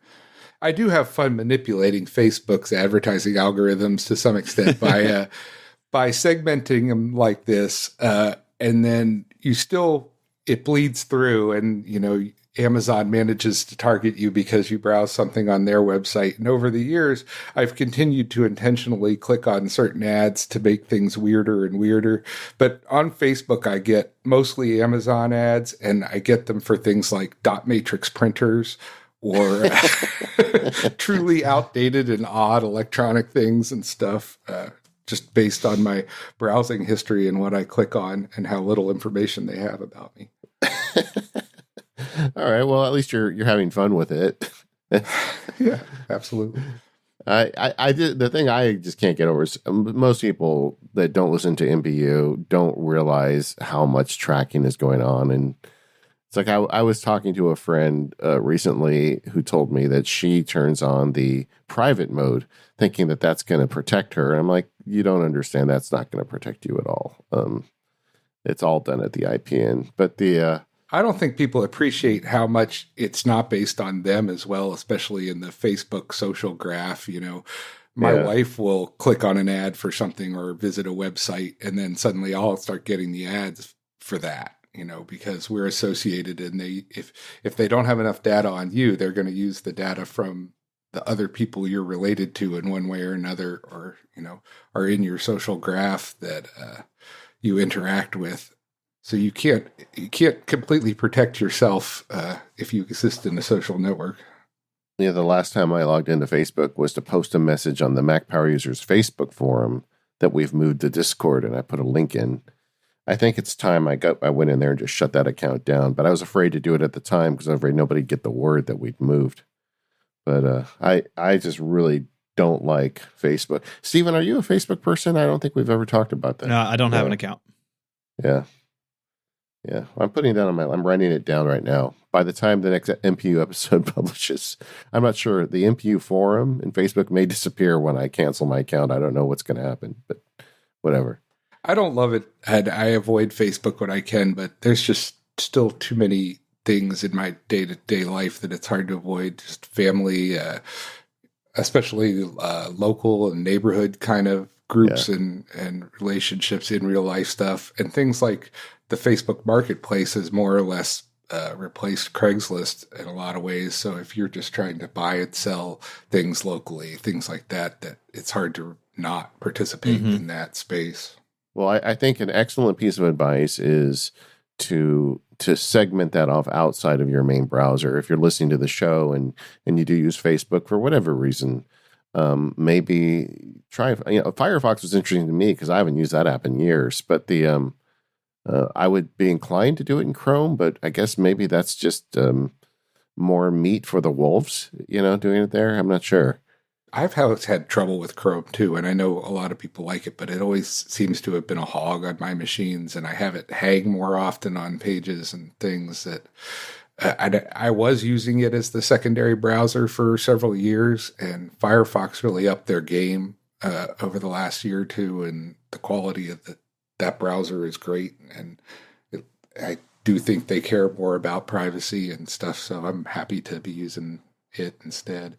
I do have fun manipulating Facebook's advertising algorithms to some extent by by segmenting them like this, and then it bleeds through, and Amazon manages to target you because you browse something on their website. And over the years, I've continued to intentionally click on certain ads to make things weirder and weirder. But on Facebook, I get mostly Amazon ads, and I get them for things like dot matrix printers or truly outdated and odd electronic things and stuff. Just based on my browsing history and what I click on and how little information they have about me. All right. Well, at least you're having fun with it. Yeah, absolutely. I did the thing I just can't get over is most people that don't listen to MBU don't realize how much tracking is going on. And it's like I was talking to a friend recently who told me that she turns on the private mode thinking that that's going to protect her. And I'm like, you don't understand. That's not going to protect you at all. It's all done at the IPN. But I don't think people appreciate how much it's not based on them as well, especially in the Facebook social graph. My wife will click on an ad for something or visit a website, and then suddenly I'll start getting the ads for that. Because we're associated, and if they don't have enough data on you, they're going to use the data from the other people you're related to in one way or another, or are in your social graph that you interact with. So you can't completely protect yourself if you exist in a social network. Yeah, the last time I logged into Facebook was to post a message on the Mac Power Users Facebook forum that we've moved to Discord, and I put a link in. I think it's time I went in there and just shut that account down, but I was afraid to do it at the time because I was afraid nobody'd get the word that we'd moved. But I just really don't like Facebook. Stephen, are you a Facebook person? I don't think we've ever talked about that. No, I don't have an account. Yeah. Yeah. I'm putting that I'm writing it down right now. By the time the next MPU episode publishes, I'm not sure. The MPU forum in Facebook may disappear when I cancel my account. I don't know what's going to happen, but whatever. I don't love it, and I avoid Facebook when I can, but there's just still too many things in my day-to-day life that it's hard to avoid. Just family, especially local and neighborhood kind of groups and relationships in real life stuff, and things like the Facebook Marketplace has more or less replaced Craigslist in a lot of ways. So if you're just trying to buy and sell things locally, things like that it's hard to not participate in that space. Well, I think an excellent piece of advice is to segment that off outside of your main browser. If you're listening to the show and you do use Facebook for whatever reason, maybe try. Firefox was interesting to me because I haven't used that app in years. But I would be inclined to do it in Chrome, but I guess maybe that's just more meat for the wolves. Doing it there. I'm not sure. I've always had trouble with Chrome too, and I know a lot of people like it, but it always seems to have been a hog on my machines, and I have it hang more often on pages and things that I was using it as the secondary browser for several years, and Firefox really upped their game over the last year or two, and the quality of that browser is great, and I do think they care more about privacy and stuff, so I'm happy to be using it instead.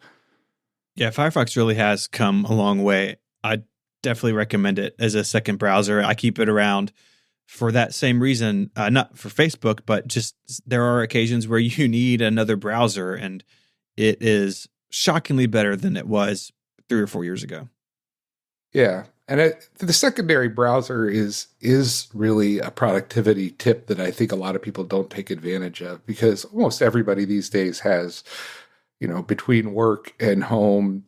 Yeah, Firefox really has come a long way. I definitely recommend it as a second browser. I keep it around for that same reason, not for Facebook, but just there are occasions where you need another browser, and it is shockingly better than it was 3 or 4 years ago. Yeah, and the secondary browser is really a productivity tip that I think a lot of people don't take advantage of, because almost everybody these days has, between work and home,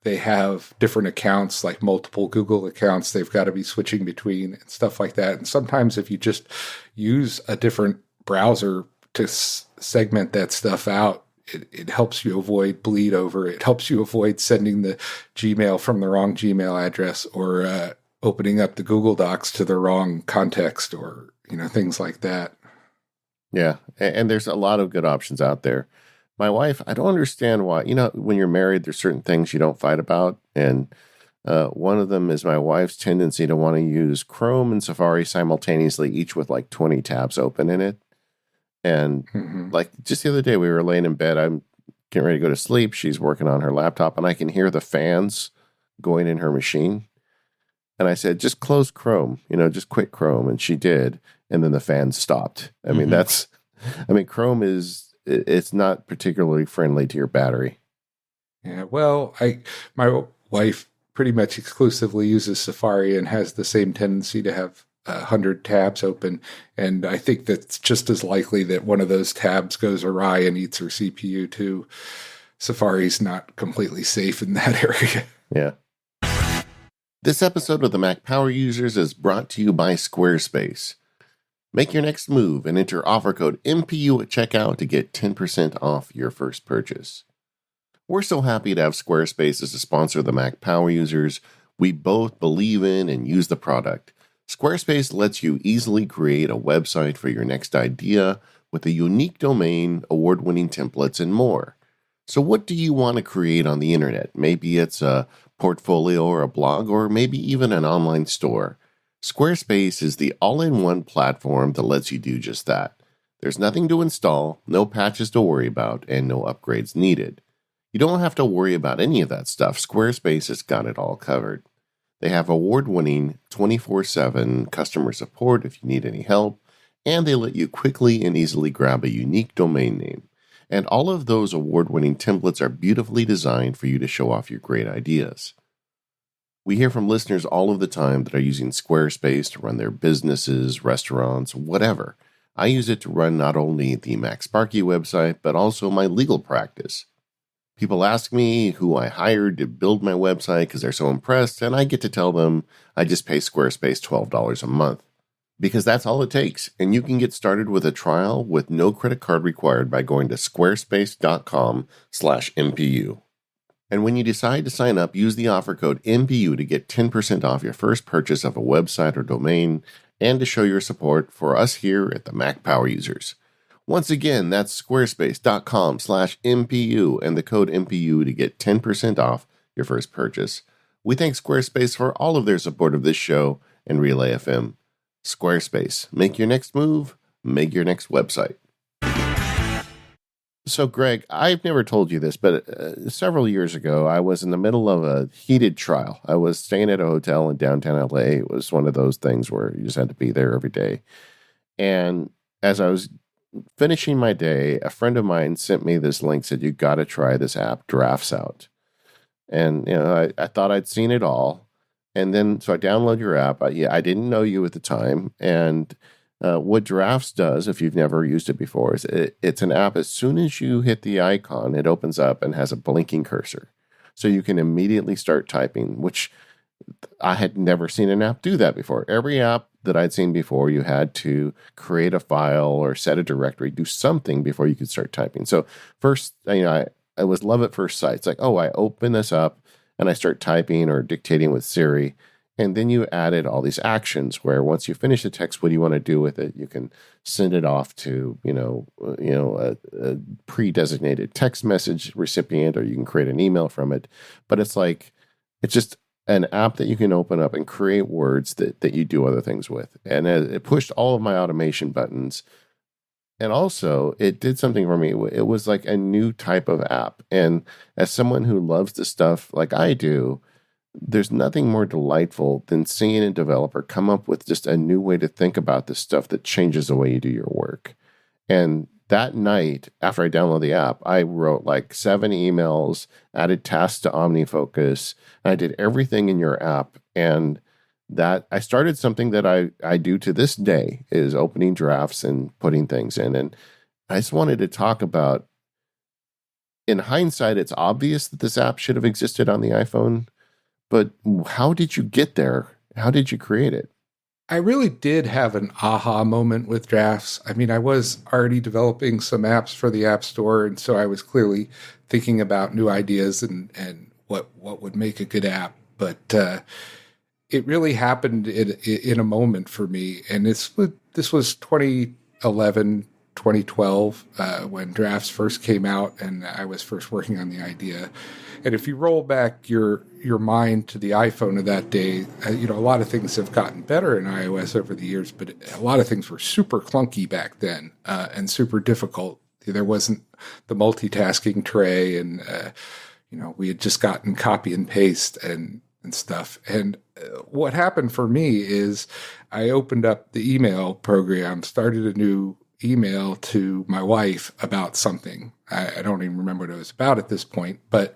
they have different accounts, like multiple Google accounts they've got to be switching between and stuff like that. And sometimes if you just use a different browser to segment that stuff out, it helps you avoid bleed over. It helps you avoid sending the Gmail from the wrong Gmail address, or opening up the Google Docs to the wrong context, or, things like that. Yeah. And there's a lot of good options out there. My wife, I don't understand why, when you're married, there's certain things you don't fight about. And one of them is my wife's tendency to want to use Chrome and Safari simultaneously, each with like 20 tabs open in it. And like just the other day, we were laying in bed. I'm getting ready to go to sleep. She's working on her laptop, and I can hear the fans going in her machine. And I said, just close Chrome, just quit Chrome. And she did. And then the fans stopped. I mean, Chrome it's not particularly friendly to your battery. Yeah, well, my wife pretty much exclusively uses Safari and has the same tendency to have 100 tabs open, and I think that's just as likely that one of those tabs goes awry and eats her CPU too. Safari's not completely safe in that area. Yeah. This episode of the Mac Power Users is brought to you by Squarespace. Make your next move and enter offer code MPU at checkout to get 10% off your first purchase. We're so happy to have Squarespace as a sponsor of the Mac Power Users. We both believe in and use the product. Squarespace lets you easily create a website for your next idea with a unique domain, award-winning templates, and more. So what do you want to create on the internet? Maybe it's a portfolio or a blog, or maybe even an online store. Squarespace is the all-in-one platform that lets you do just that. There's nothing to install, no patches to worry about, and no upgrades needed. You don't have to worry about any of that stuff. Squarespace has got it all covered. They have award-winning 24/7 customer support if you need any help, and they let you quickly and easily grab a unique domain name. And all of those award-winning templates are beautifully designed for you to show off your great ideas. We hear from listeners all of the time that are using Squarespace to run their businesses, restaurants, whatever. I use it to run not only the MacSparky website, but also my legal practice. People ask me who I hired to build my website because they're so impressed, and I get to tell them I just pay Squarespace $12 a month. Because that's all it takes, and you can get started with a trial with no credit card required by going to squarespace.com/MPU. And when you decide to sign up, use the offer code MPU to get 10% off your first purchase of a website or domain, and to show your support for us here at the Mac Power Users. Once again, that's squarespace.com/MPU and the code MPU to get 10% off your first purchase. We thank Squarespace for all of their support of this show and Relay FM. Squarespace, make your next move, make your next website. So, Greg, I've never told you this, but several years ago, I was in the middle of a heated trial. I was staying at a hotel in downtown LA. It was one of those things where you just had to be there every day. And as I was finishing my day, a friend of mine sent me this link, said, you got to try this app, Drafts Out. And, I thought I'd seen it all. And then, so I download your app. I didn't know you at the time. And what Drafts does, if you've never used it before, is it's an app. As soon as you hit the icon, it opens up and has a blinking cursor. So you can immediately start typing, which I had never seen an app do that before. Every app that I'd seen before, you had to create a file or set a directory, do something before you could start typing. So first, I was love at first sight. It's like, oh, I open this up and I start typing or dictating with Siri. And then you added all these actions where once you finish the text, what do you want to do with it? You can send it off to, a pre-designated text message recipient, or you can create an email from it. But it's just an app that you can open up and create words that you do other things with. And it pushed all of my automation buttons. And also, it did something for me. It was like a new type of app. And as someone who loves the stuff like I do, there's nothing more delightful than seeing a developer come up with just a new way to think about this stuff that changes the way you do your work. And that night, after I downloaded the app, I wrote like 7 emails, added tasks to OmniFocus, and I did everything in your app. And that I started something that I do to this day, is opening drafts and putting things in. And I just wanted to talk about, in hindsight, it's obvious that this app should have existed on the iPhone, but how did you get there? How did you create it? I really did have an aha moment with Drafts. I mean, I was already developing some apps for the App Store, and so I was clearly thinking about new ideas and what would make a good app. But it really happened in a moment for me, and this was 2011, 2012 when Drafts first came out, and I was first working on the idea. And if you roll back your mind to the iPhone of that day, a lot of things have gotten better in iOS over the years, but a lot of things were super clunky back then and super difficult. There wasn't the multitasking tray, and we had just gotten copy and paste and stuff. And what happened for me is I opened up the email program, started a new email to my wife about something. I don't even remember what it was about at this point, but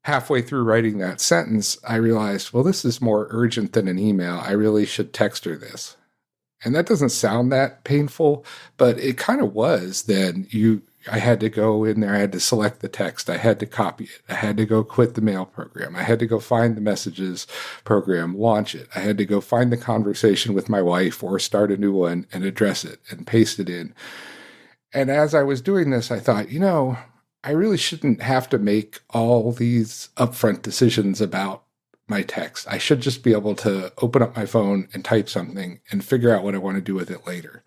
halfway through writing that sentence, I realized, well, this is more urgent than an email. I really should text her this. And that doesn't sound that painful, but it kind of was. Then I had to go in there. I had to select the text. I had to copy it. I had to go quit the mail program. I had to go find the messages program, launch it. I had to go find the conversation with my wife or start a new one and address it and paste it in. And as I was doing this, I thought, I really shouldn't have to make all these upfront decisions about my text. I should just be able to open up my phone and type something and figure out what I want to do with it later.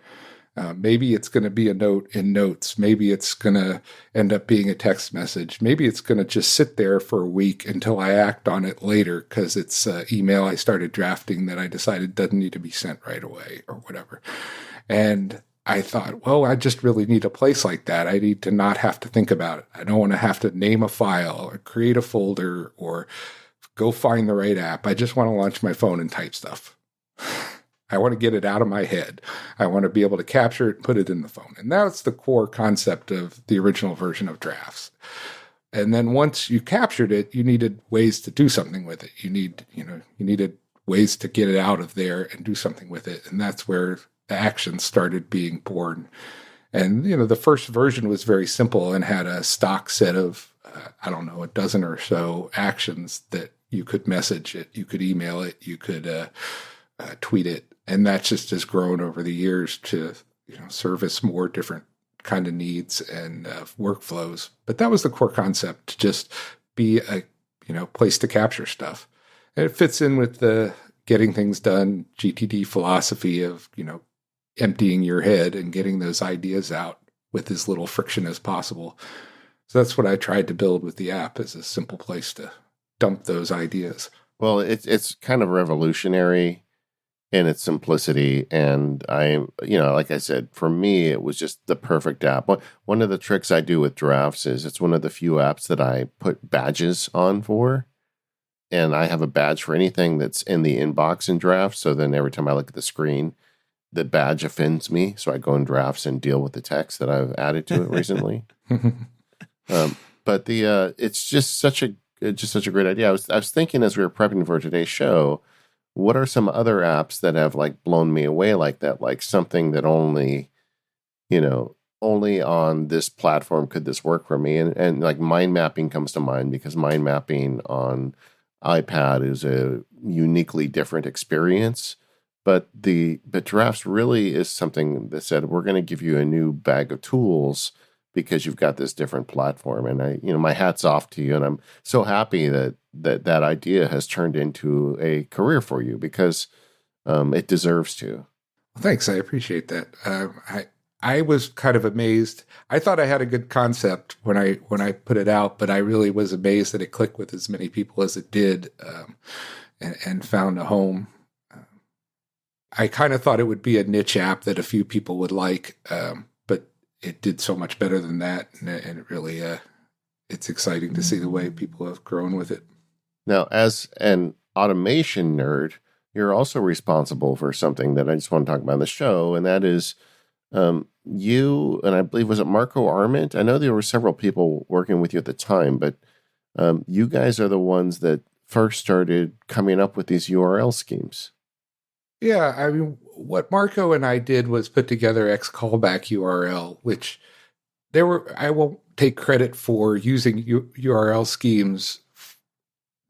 Maybe it's going to be a note in Notes. Maybe it's going to end up being a text message. Maybe it's going to just sit there for a week until I act on it later because it's email I started drafting that I decided doesn't need to be sent right away or whatever. And I thought, well, I just really need a place like that. I need to not have to think about it. I don't want to have to name a file or create a folder or go find the right app. I just want to launch my phone and type stuff. I want to get it out of my head. I want to be able to capture it and put it in the phone. And that's the core concept of the original version of Drafts. And then once you captured it, you needed ways to do something with it. You needed ways to get it out of there and do something with it. And that's where the actions started being born. And, the first version was very simple and had a stock set of, a dozen or so actions that you could message it, you could email it, you could tweet it. And that just has grown over the years to, service more different kind of needs and workflows. But that was the core concept, to just be a, place to capture stuff. And it fits in with the getting things done GTD philosophy of, emptying your head and getting those ideas out with as little friction as possible. So that's what I tried to build with the app, is a simple place to dump those ideas. Well, it's kind of revolutionary in its simplicity. And like I said, for me, it was just the perfect app. One of the tricks I do with Drafts is it's one of the few apps that I put badges on for. And I have a badge for anything that's in the inbox in Drafts. So then every time I look at the screen, the badge offends me. So I go in Drafts and deal with the text that I've added to it recently. But it's just such a just such a great idea. I was thinking as we were prepping for today's show, what are some other apps that have like blown me away like that? Like something that only, only on this platform could this work for me. And like mind mapping comes to mind because mind mapping on iPad is a uniquely different experience. But Drafts really is something that said, we're going to give you a new bag of tools because you've got this different platform. And my hat's off to you. And I'm so happy that idea has turned into a career for you because it deserves to. Well, thanks. I appreciate that. I was kind of amazed. I thought I had a good concept when I put it out, but I really was amazed that it clicked with as many people as it did, and found a home. I kind of thought it would be a niche app that a few people would like, but it did so much better than that, and it really it's exciting to see the way people have grown with it. Now, as an automation nerd, you're also responsible for something that I just want to talk about in the show, and that is you, and I believe, was it Marco Arment? I know there were several people working with you at the time, but you guys are the ones that first started coming up with these URL schemes. Yeah, I mean, what Marco and I did was put together Xcallback URL, which I won't take credit for using URL schemes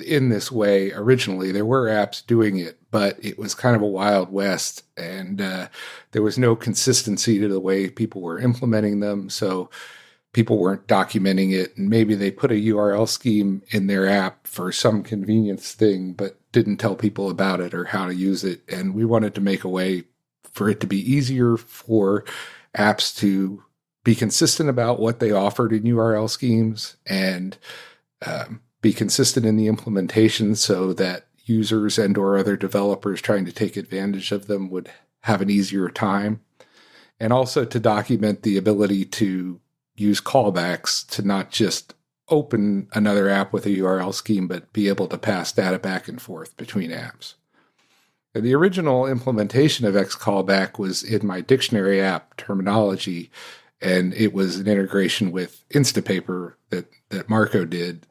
in this way originally. There were apps doing it, but it was kind of a wild west, and there was no consistency to the way people were implementing them. So people weren't documenting it, and maybe they put a URL scheme in their app for some convenience thing, but didn't tell people about it or how to use it. And we wanted to make a way for it to be easier for apps to be consistent about what they offered in URL schemes, and be consistent in the implementation so that users and or other developers trying to take advantage of them would have an easier time. And also to document the ability to use callbacks to not just open another app with a URL scheme, but be able to pass data back and forth between apps. And the original implementation of Xcallback was in my dictionary app, Terminology, and it was an integration with Instapaper that Marco did.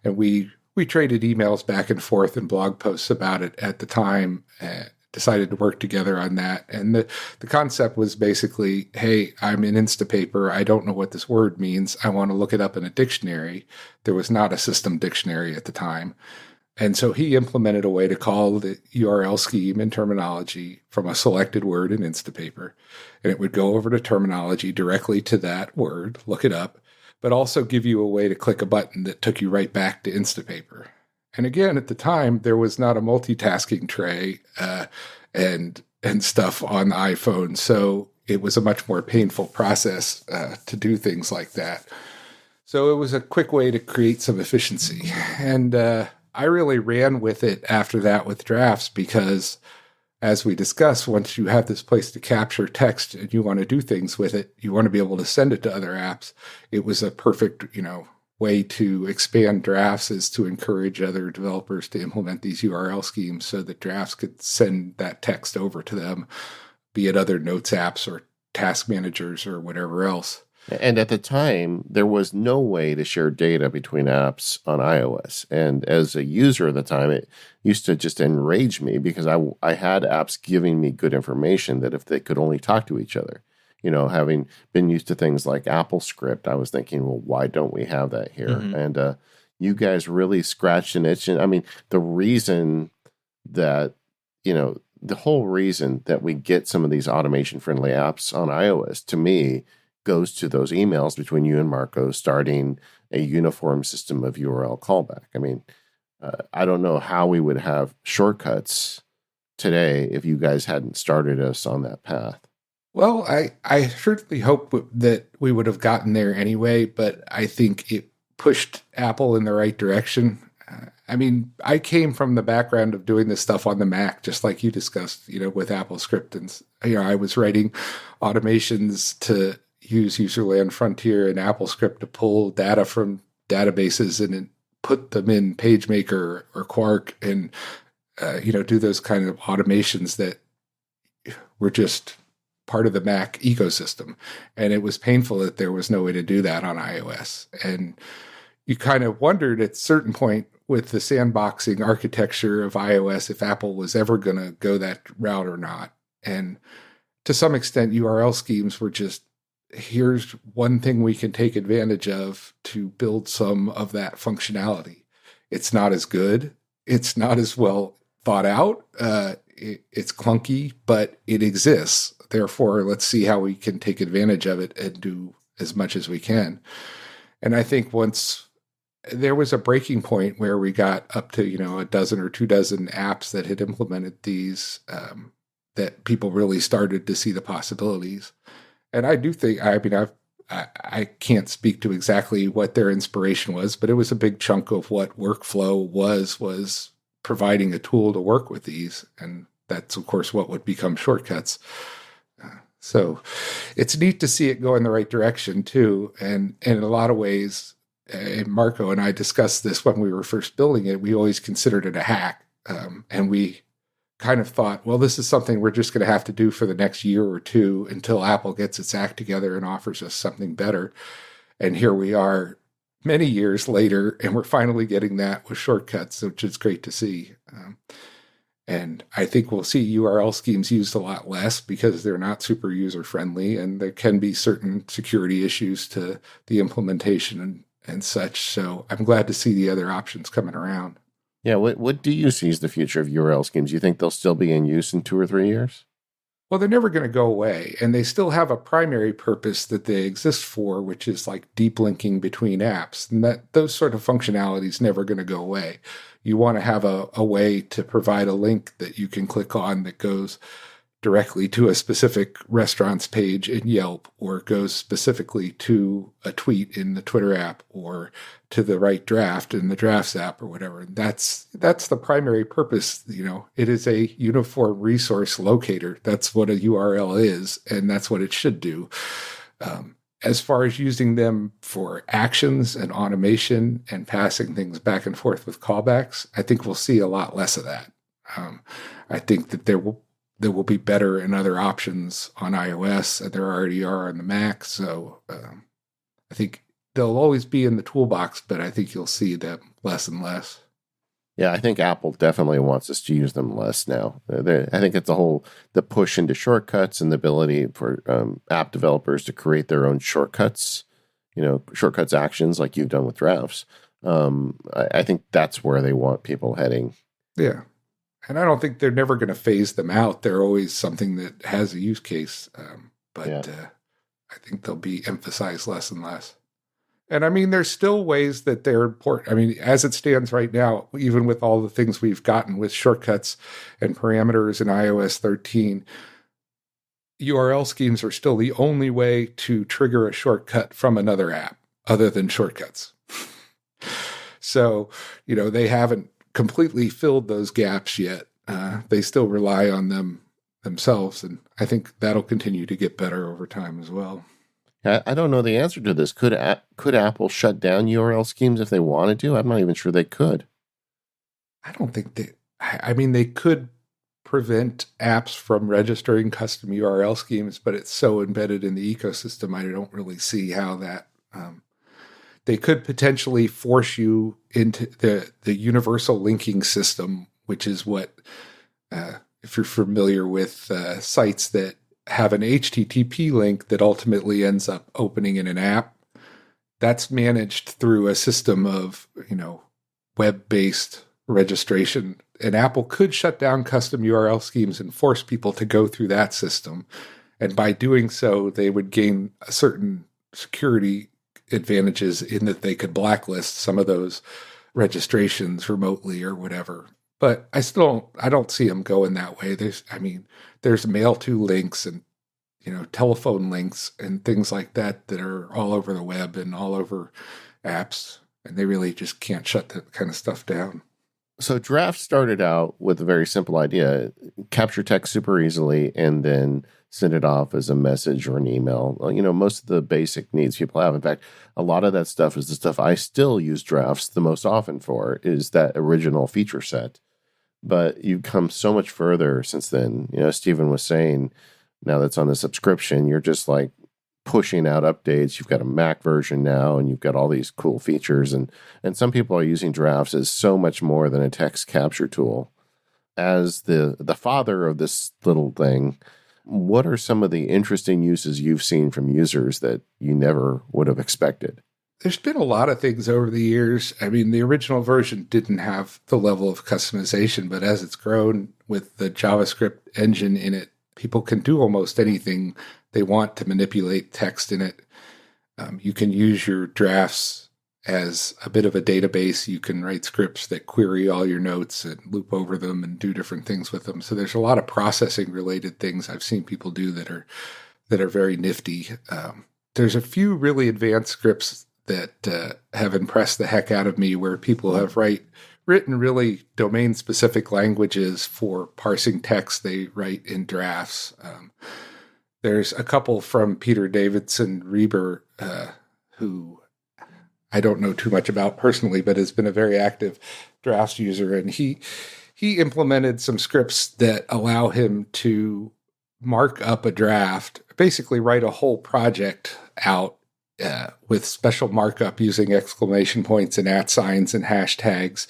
And we traded emails back and forth and blog posts about it at the time, decided to work together on that. And the concept was basically, hey, I'm in Instapaper. I don't know what this word means. I want to look it up in a dictionary. There was not a system dictionary at the time. And so he implemented a way to call the URL scheme in Terminology from a selected word in Instapaper. And it would go over to Terminology directly to that word, look it up, but also give you a way to click a button that took you right back to Instapaper. And again, at the time, there was not a multitasking tray and stuff on the iPhone, so it was a much more painful process to do things like that. So it was a quick way to create some efficiency. And I really ran with it after that with Drafts because, as we discussed, once you have this place to capture text and you want to do things with it, you want to be able to send it to other apps. It was a perfect, way to expand Drafts is to encourage other developers to implement these URL schemes so that Drafts could send that text over to them, be it other notes apps or task managers or whatever else. And at the time, there was no way to share data between apps on iOS. And as a user at the time, it used to just enrage me because I had apps giving me good information that if they could only talk to each other. Having been used to things like AppleScript, I was thinking, well, why don't we have that here? Mm-hmm. And you guys really scratched an itch. And I mean, the reason that, the whole reason that we get some of these automation-friendly apps on iOS, to me, goes to those emails between you and Marco starting a uniform system of URL callback. I mean, I don't know how we would have shortcuts today if you guys hadn't started us on that path. Well, I certainly hope that we would have gotten there anyway, but I think it pushed Apple in the right direction. I came from the background of doing this stuff on the Mac, just like you discussed, with AppleScript. And, I was writing automations to use Userland Frontier and AppleScript to pull data from databases and put them in PageMaker or Quark and, do those kind of automations that were just part of the Mac ecosystem. And it was painful that there was no way to do that on iOS. And, you kind of wondered at a certain point with the sandboxing architecture of iOS if Apple was ever going to go that route or not. And to some extent, URL schemes were just, here's one thing we can take advantage of to build some of that functionality. It's not as good. It's not as well thought out. It's clunky, but it exists. Therefore, let's see how we can take advantage of it and do as much as we can. And I think once there was a breaking point where we got up to, a dozen or 2 dozen apps that had implemented these, that people really started to see the possibilities. And I do think, I can't speak to exactly what their inspiration was, but it was a big chunk of what workflow was providing a tool to work with these. And that's, of course, what would become shortcuts. So it's neat to see it go in the right direction, too. And in a lot of ways, and Marco and I discussed this when we were first building it, we always considered it a hack. And we kind of thought, well, this is something we're just going to have to do for the next year or two until Apple gets its act together and offers us something better. And here we are many years later, and we're finally getting that with shortcuts, which is great to see. And I think we'll see URL schemes used a lot less because they're not super user-friendly, and there can be certain security issues to the implementation and such. So I'm glad to see the other options coming around. Yeah, what do you see as the future of URL schemes? Do you think they'll still be in use in 2 or 3 years? Well, they're never going to go away, and they still have a primary purpose that they exist for, which is like deep linking between apps. And those sort of functionalities never going to go away. You want to have a way to provide a link that you can click on that goes directly to a specific restaurant's page in Yelp, or goes specifically to a tweet in the Twitter app, or to the right draft in the Drafts app, or whatever. That's the primary purpose. It is a uniform resource locator. That's what a URL is, and that's what it should do. As far as using them for actions and automation and passing things back and forth with callbacks, I think we'll see a lot less of that. I think that there will be better and other options on iOS, and there already are on the Mac. So I think they'll always be in the toolbox, but I think you'll see them less and less. Yeah, I think Apple definitely wants us to use them less now. I think it's the push into shortcuts and the ability for app developers to create their own shortcuts, shortcuts actions like you've done with Drafts. I think that's where they want people heading. Yeah. And I don't think they're never going to phase them out. They're always something that has a use case. But I think they'll be emphasized less and less. And there's still ways that they're important. As it stands right now, even with all the things we've gotten with shortcuts and parameters in iOS 13, URL schemes are still the only way to trigger a shortcut from another app other than shortcuts. So, they haven't completely filled those gaps yet. They still rely on them themselves, and I think that'll continue to get better over time as well. I don't know the answer to this. Could Apple shut down URL schemes if they wanted to? I'm not even sure they could. I don't think they could prevent apps from registering custom URL schemes, but it's so embedded in the ecosystem, I don't really see how that... They could potentially force you into the universal linking system, which is what, if you're familiar with sites that have an HTTP link that ultimately ends up opening in an app, that's managed through a system of, web-based registration. And Apple could shut down custom URL schemes and force people to go through that system. And by doing so, they would gain a certain security advantages in that they could blacklist some of those registrations remotely or whatever. But I don't see them going that way. There's mail to links and, telephone links and things like that are all over the web and all over apps. And they really just can't shut that kind of stuff down. So Draft started out with a very simple idea: capture text super easily and then send it off as a message or an email. Most of the basic needs people have. In fact, a lot of that stuff is the stuff I still use Drafts the most often for, is that original feature set. But you've come so much further since then. Stephen was saying, now that's on the subscription, you're just like pushing out updates. You've got a Mac version now, and you've got all these cool features. And some people are using drafts as so much more than a text capture tool. As the father of this little thing, what are some of the interesting uses you've seen from users that you never would have expected? There's been a lot of things over the years. I mean, the original version didn't have the level of customization, but as it's grown with the JavaScript engine in it, people can do almost anything they want to manipulate text in it. You can use your drafts as a bit of a database. You can write scripts that query all your notes and loop over them and do different things with them. So there's a lot of processing related things I've seen people do that are very nifty. There's a few really advanced scripts that have impressed the heck out of me, where people have written really domain-specific languages for parsing text they write in drafts. There's a couple from Peter Davidson Reber, who I don't know too much about personally, but has been a very active drafts user, and he implemented some scripts that allow him to mark up a draft, basically write a whole project out with special markup using exclamation points and @ signs and hashtags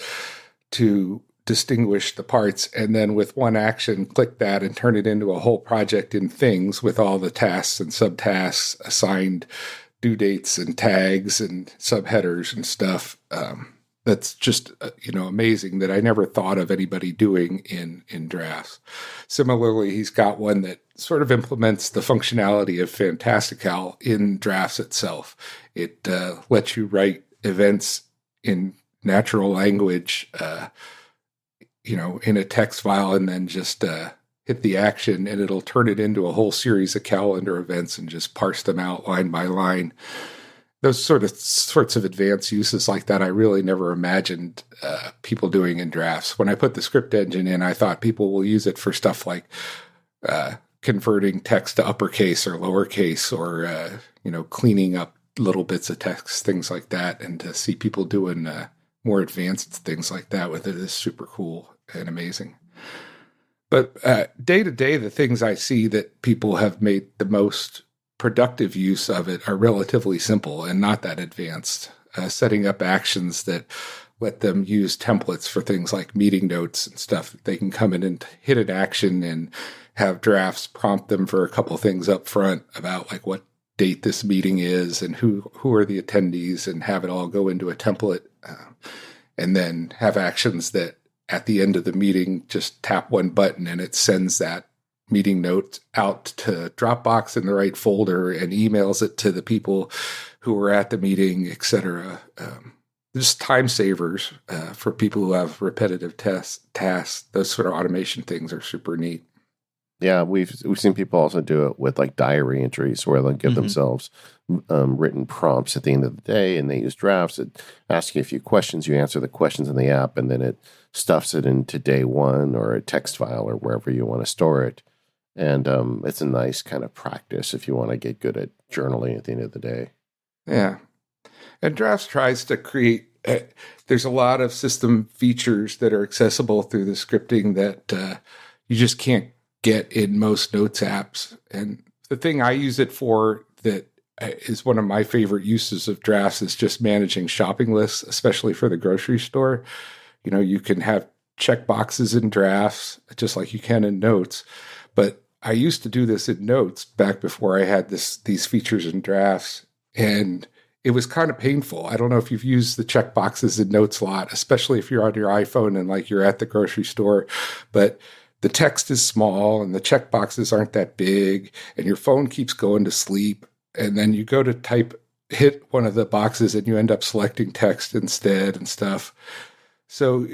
to distinguish the parts. And then with one action, click that and turn it into a whole project in Things with all the tasks and subtasks assigned due dates and tags and subheaders and stuff. That's just, amazing that I never thought of anybody doing in drafts. Similarly, he's got one that sort of implements the functionality of Fantastical in drafts itself. It lets you write events in natural language, in a text file, and then just hit the action, and it'll turn it into a whole series of calendar events and just parse them out line by line. Those sorts of advanced uses like that, I really never imagined people doing in drafts. When I put the script engine in, I thought people will use it for stuff like converting text to uppercase or lowercase, or cleaning up little bits of text, things like that. And to see people doing more advanced things like that with it is super cool and amazing. But day to day, the things I see that people have made the most productive use of it are relatively simple and not that advanced. Setting up actions that let them use templates for things like meeting notes and stuff. They can come in and hit an action and have drafts prompt them for a couple things up front about like what date this meeting is and who are the attendees, and have it all go into a template. And then have actions that at the end of the meeting, just tap one button and it sends that meeting note out to Dropbox in the right folder and emails it to the people who were at the meeting, etc. Just time savers for people who have repetitive tasks. Those sort of automation things are super neat. Yeah, we've seen people also do it with like diary entries where they'll give themselves written prompts at the end of the day, and they use drafts. It asks you a few questions. You answer the questions in the app, and then it stuffs it into day one or a text file or wherever you want to store it. And it's a nice kind of practice if you want to get good at journaling at the end of the day. Yeah. And Drafts tries to create, there's a lot of system features that are accessible through the scripting that you just can't get in most notes apps. And the thing I use it for that is one of my favorite uses of Drafts is just managing shopping lists, especially for the grocery store. You can have checkboxes in Drafts, just like you can in Notes. But I used to do this in Notes back before I had these features in Drafts, and it was kind of painful. I don't know if you've used the checkboxes in Notes a lot, especially if you're on your iPhone and like you're at the grocery store, but the text is small and the checkboxes aren't that big, and your phone keeps going to sleep. And then you go to hit one of the boxes and you end up selecting text instead and stuff. So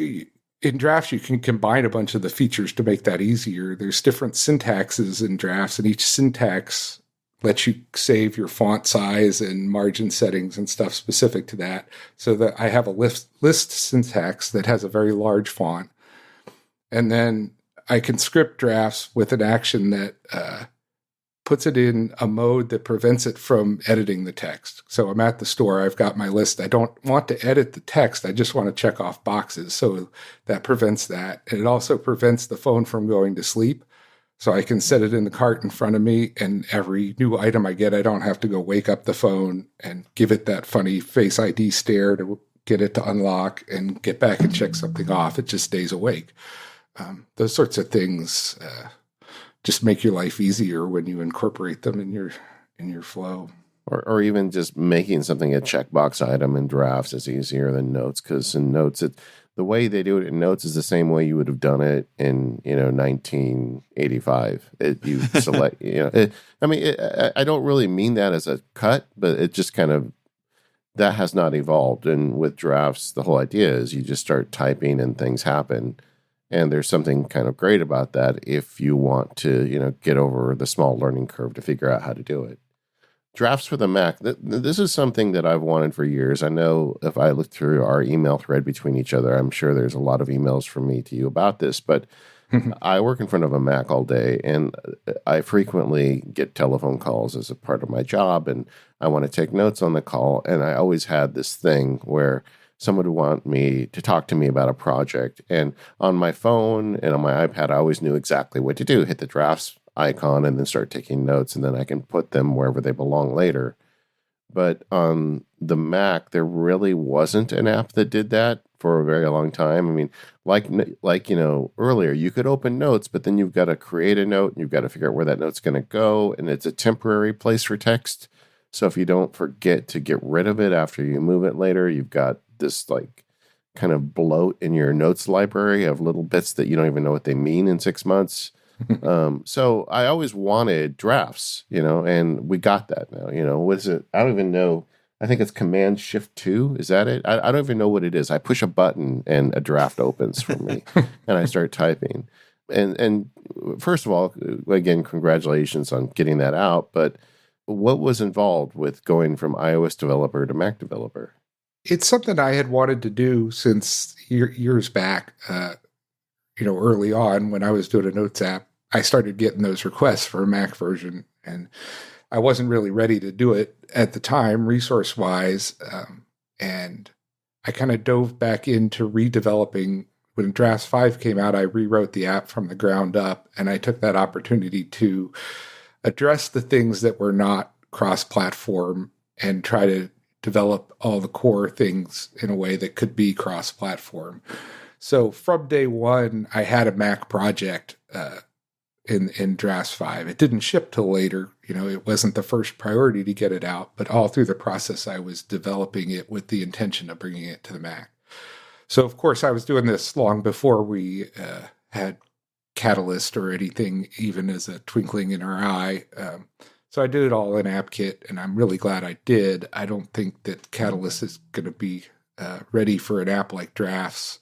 in Drafts, you can combine a bunch of the features to make that easier. There's different syntaxes in Drafts, and each syntax lets you save your font size and margin settings and stuff specific to that. So that I have a list syntax that has a very large font. And then I can script Drafts with an action that puts it in a mode that prevents it from editing the text. So I'm at the store, I've got my list. I don't want to edit the text. I just want to check off boxes. So that prevents that. And it also prevents the phone from going to sleep. So I can set it in the cart in front of me, and every new item I get, I don't have to go wake up the phone and give it that funny Face ID stare to get it to unlock and get back and check something off. It just stays awake. Those sorts of things just make your life easier when you incorporate them in your flow. Or even just making something a checkbox item in drafts is easier than notes, because in notes, the way they do it in notes is the same way you would have done it in 1985. You select, I don't really mean that as a cut, but it just kind of, that has not evolved. And with drafts, the whole idea is you just start typing and things happen. And there's something kind of great about that if you want to, get over the small learning curve to figure out how to do it. Drafts for the Mac. This is something that I've wanted for years. I know if I look through our email thread between each other, I'm sure there's a lot of emails from me to you about this, but I work in front of a Mac all day, and I frequently get telephone calls as a part of my job, and I want to take notes on the call. And I always had this thing where someone would want me to talk to me about a project. And on my phone and on my iPad, I always knew exactly what to do. Hit the drafts icon and then start taking notes, and then I can put them wherever they belong later. But on the Mac, there really wasn't an app that did that for a very long time. I mean, like earlier, you could open notes, but then you've got to create a note, and you've got to figure out where that note's going to go, and it's a temporary place for text. So if you don't forget to get rid of it after you move it later, you've got this kind of bloat in your notes library of little bits that you don't even know what they mean in 6 months. So I always wanted drafts, and we got that now. What is it? I don't even know. I think it's Command-Shift-2. Is that it? I don't even know what it is. I push a button and a draft opens for me, and I start typing. And first of all, again, congratulations on getting that out. But what was involved with going from iOS developer to Mac developer? It's something I had wanted to do since years back. Early on when I was doing a notes app, I started getting those requests for a Mac version, and I wasn't really ready to do it at the time, resource-wise, and I kind of dove back into redeveloping. When Drafts 5 came out, I rewrote the app from the ground up, and I took that opportunity to address the things that were not cross-platform and try to develop all the core things in a way that could be cross-platform. So from day one, I had a Mac project in Drafts 5. It didn't ship till later. It wasn't the first priority to get it out, but all through the process, I was developing it with the intention of bringing it to the Mac. So, of course, I was doing this long before we had Catalyst or anything, even as a twinkling in our eye. So I did it all in AppKit, and I'm really glad I did. I don't think that Catalyst is going to be ready for an app like Drafts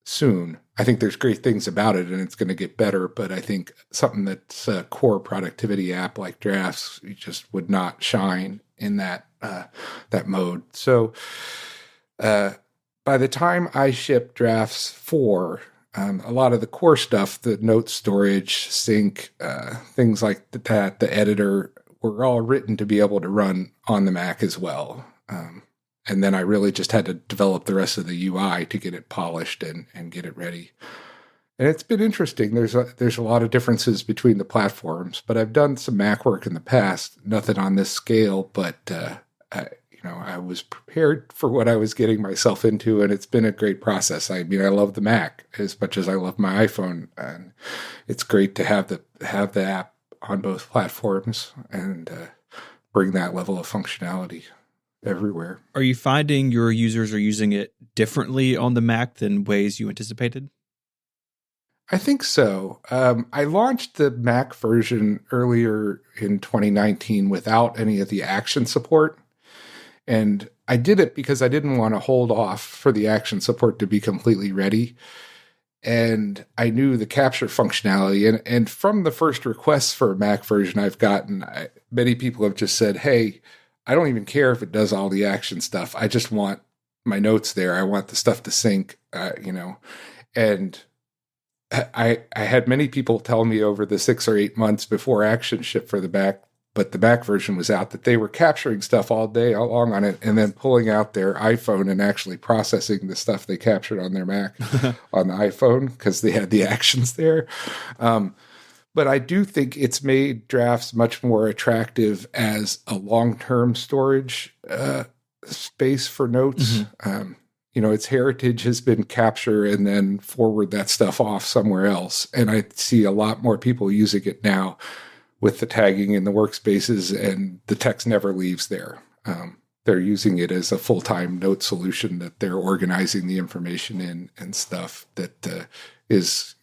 soon. I think there's great things about it, and it's going to get better, but I think something that's a core productivity app like Drafts just would not shine in that mode. So by the time I shipped Drafts 4, a lot of the core stuff, the note storage, sync, things like that, the editor, were all written to be able to run on the Mac as well. And then I really just had to develop the rest of the UI to get it polished and get it ready. And it's been interesting. There's a lot of differences between the platforms, but I've done some Mac work in the past, nothing on this scale, but I was prepared for what I was getting myself into, and it's been a great process. I mean, I love the Mac as much as I love my iPhone, and it's great to have the app on both platforms and bring that level of functionality everywhere. Are you finding your users are using it differently on the Mac than ways you anticipated? I think so. I launched the Mac version earlier in 2019 without any of the action support. And I did it because I didn't want to hold off for the action support to be completely ready. And I knew the capture functionality. And from the first requests for a Mac version I've gotten, many people have just said, hey, I don't even care if it does all the action stuff. I just want my notes there. I want the stuff to sync, And I had many people tell me over the 6 or 8 months before action shipped for the Mac but the Mac version was out, that they were capturing stuff all day long on it and then pulling out their iPhone and actually processing the stuff they captured on their Mac on the iPhone because they had the actions there. But I do think it's made drafts much more attractive as a long-term storage space for notes. Its heritage has been capture and then forward that stuff off somewhere else. And I see a lot more people using it now with the tagging in the workspaces, and the text never leaves there. They're using it as a full-time note solution that they're organizing the information in and stuff that is,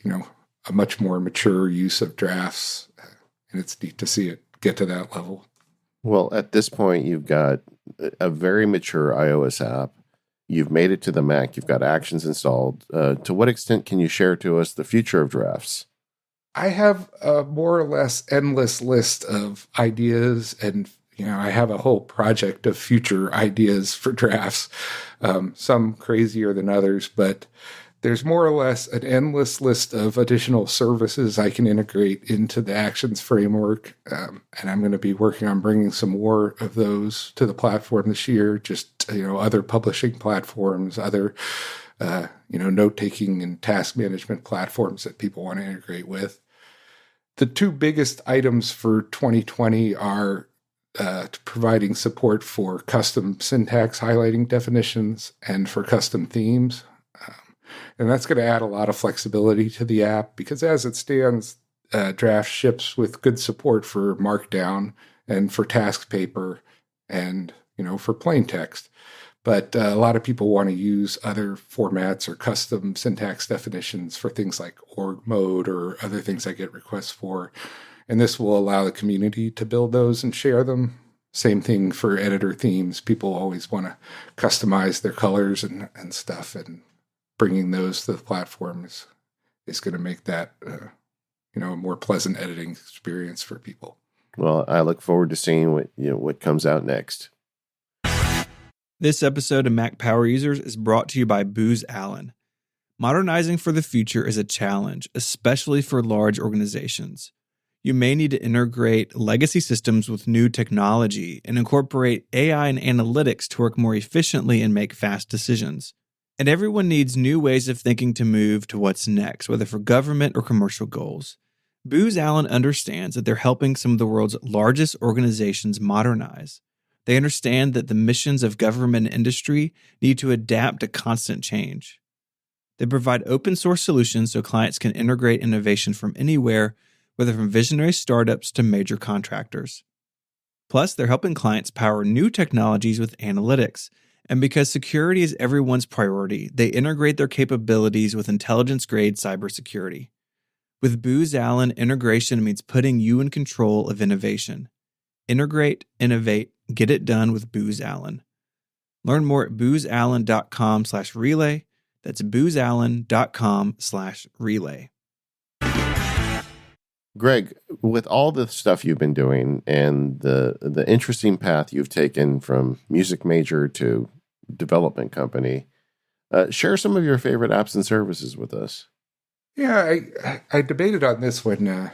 a much more mature use of drafts. And it's neat to see it get to that level. Well, at this point, you've got a very mature iOS app. You've made it to the Mac. You've got actions installed. To what extent can you share to us the future of drafts? I have a more or less endless list of ideas, and I have a whole project of future ideas for drafts, some crazier than others, but there's more or less an endless list of additional services I can integrate into the Actions framework, and I'm going to be working on bringing some more of those to the platform this year, just other publishing platforms, other note-taking and task management platforms that people want to integrate with. The two biggest items for 2020 are providing support for custom syntax highlighting definitions and for custom themes. And that's going to add a lot of flexibility to the app because as it stands, Draft ships with good support for Markdown and for task paper and, for plain text. But a lot of people want to use other formats or custom syntax definitions for things like org mode or other things I get requests for. And this will allow the community to build those and share them. Same thing for editor themes. People always want to customize their colors and stuff, and bringing those to the platform is going to make that a more pleasant editing experience for people. Well, I look forward to seeing what comes out next. This episode of Mac Power Users is brought to you by Booz Allen. Modernizing for the future is a challenge, especially for large organizations. You may need to integrate legacy systems with new technology and incorporate AI and analytics to work more efficiently and make fast decisions. And everyone needs new ways of thinking to move to what's next, whether for government or commercial goals. Booz Allen understands that they're helping some of the world's largest organizations modernize. They understand that the missions of government and industry need to adapt to constant change. They provide open source solutions so clients can integrate innovation from anywhere, whether from visionary startups to major contractors. Plus, they're helping clients power new technologies with analytics. And because security is everyone's priority, they integrate their capabilities with intelligence-grade cybersecurity. With Booz Allen, integration means putting you in control of innovation. Integrate, innovate, get it done with Booz Allen. Learn more at boozallen.com/relay. That's boozallen.com/relay. Greg, with all the stuff you've been doing and the interesting path you've taken from music major to development company, share some of your favorite apps and services with us. Yeah, I debated on this when I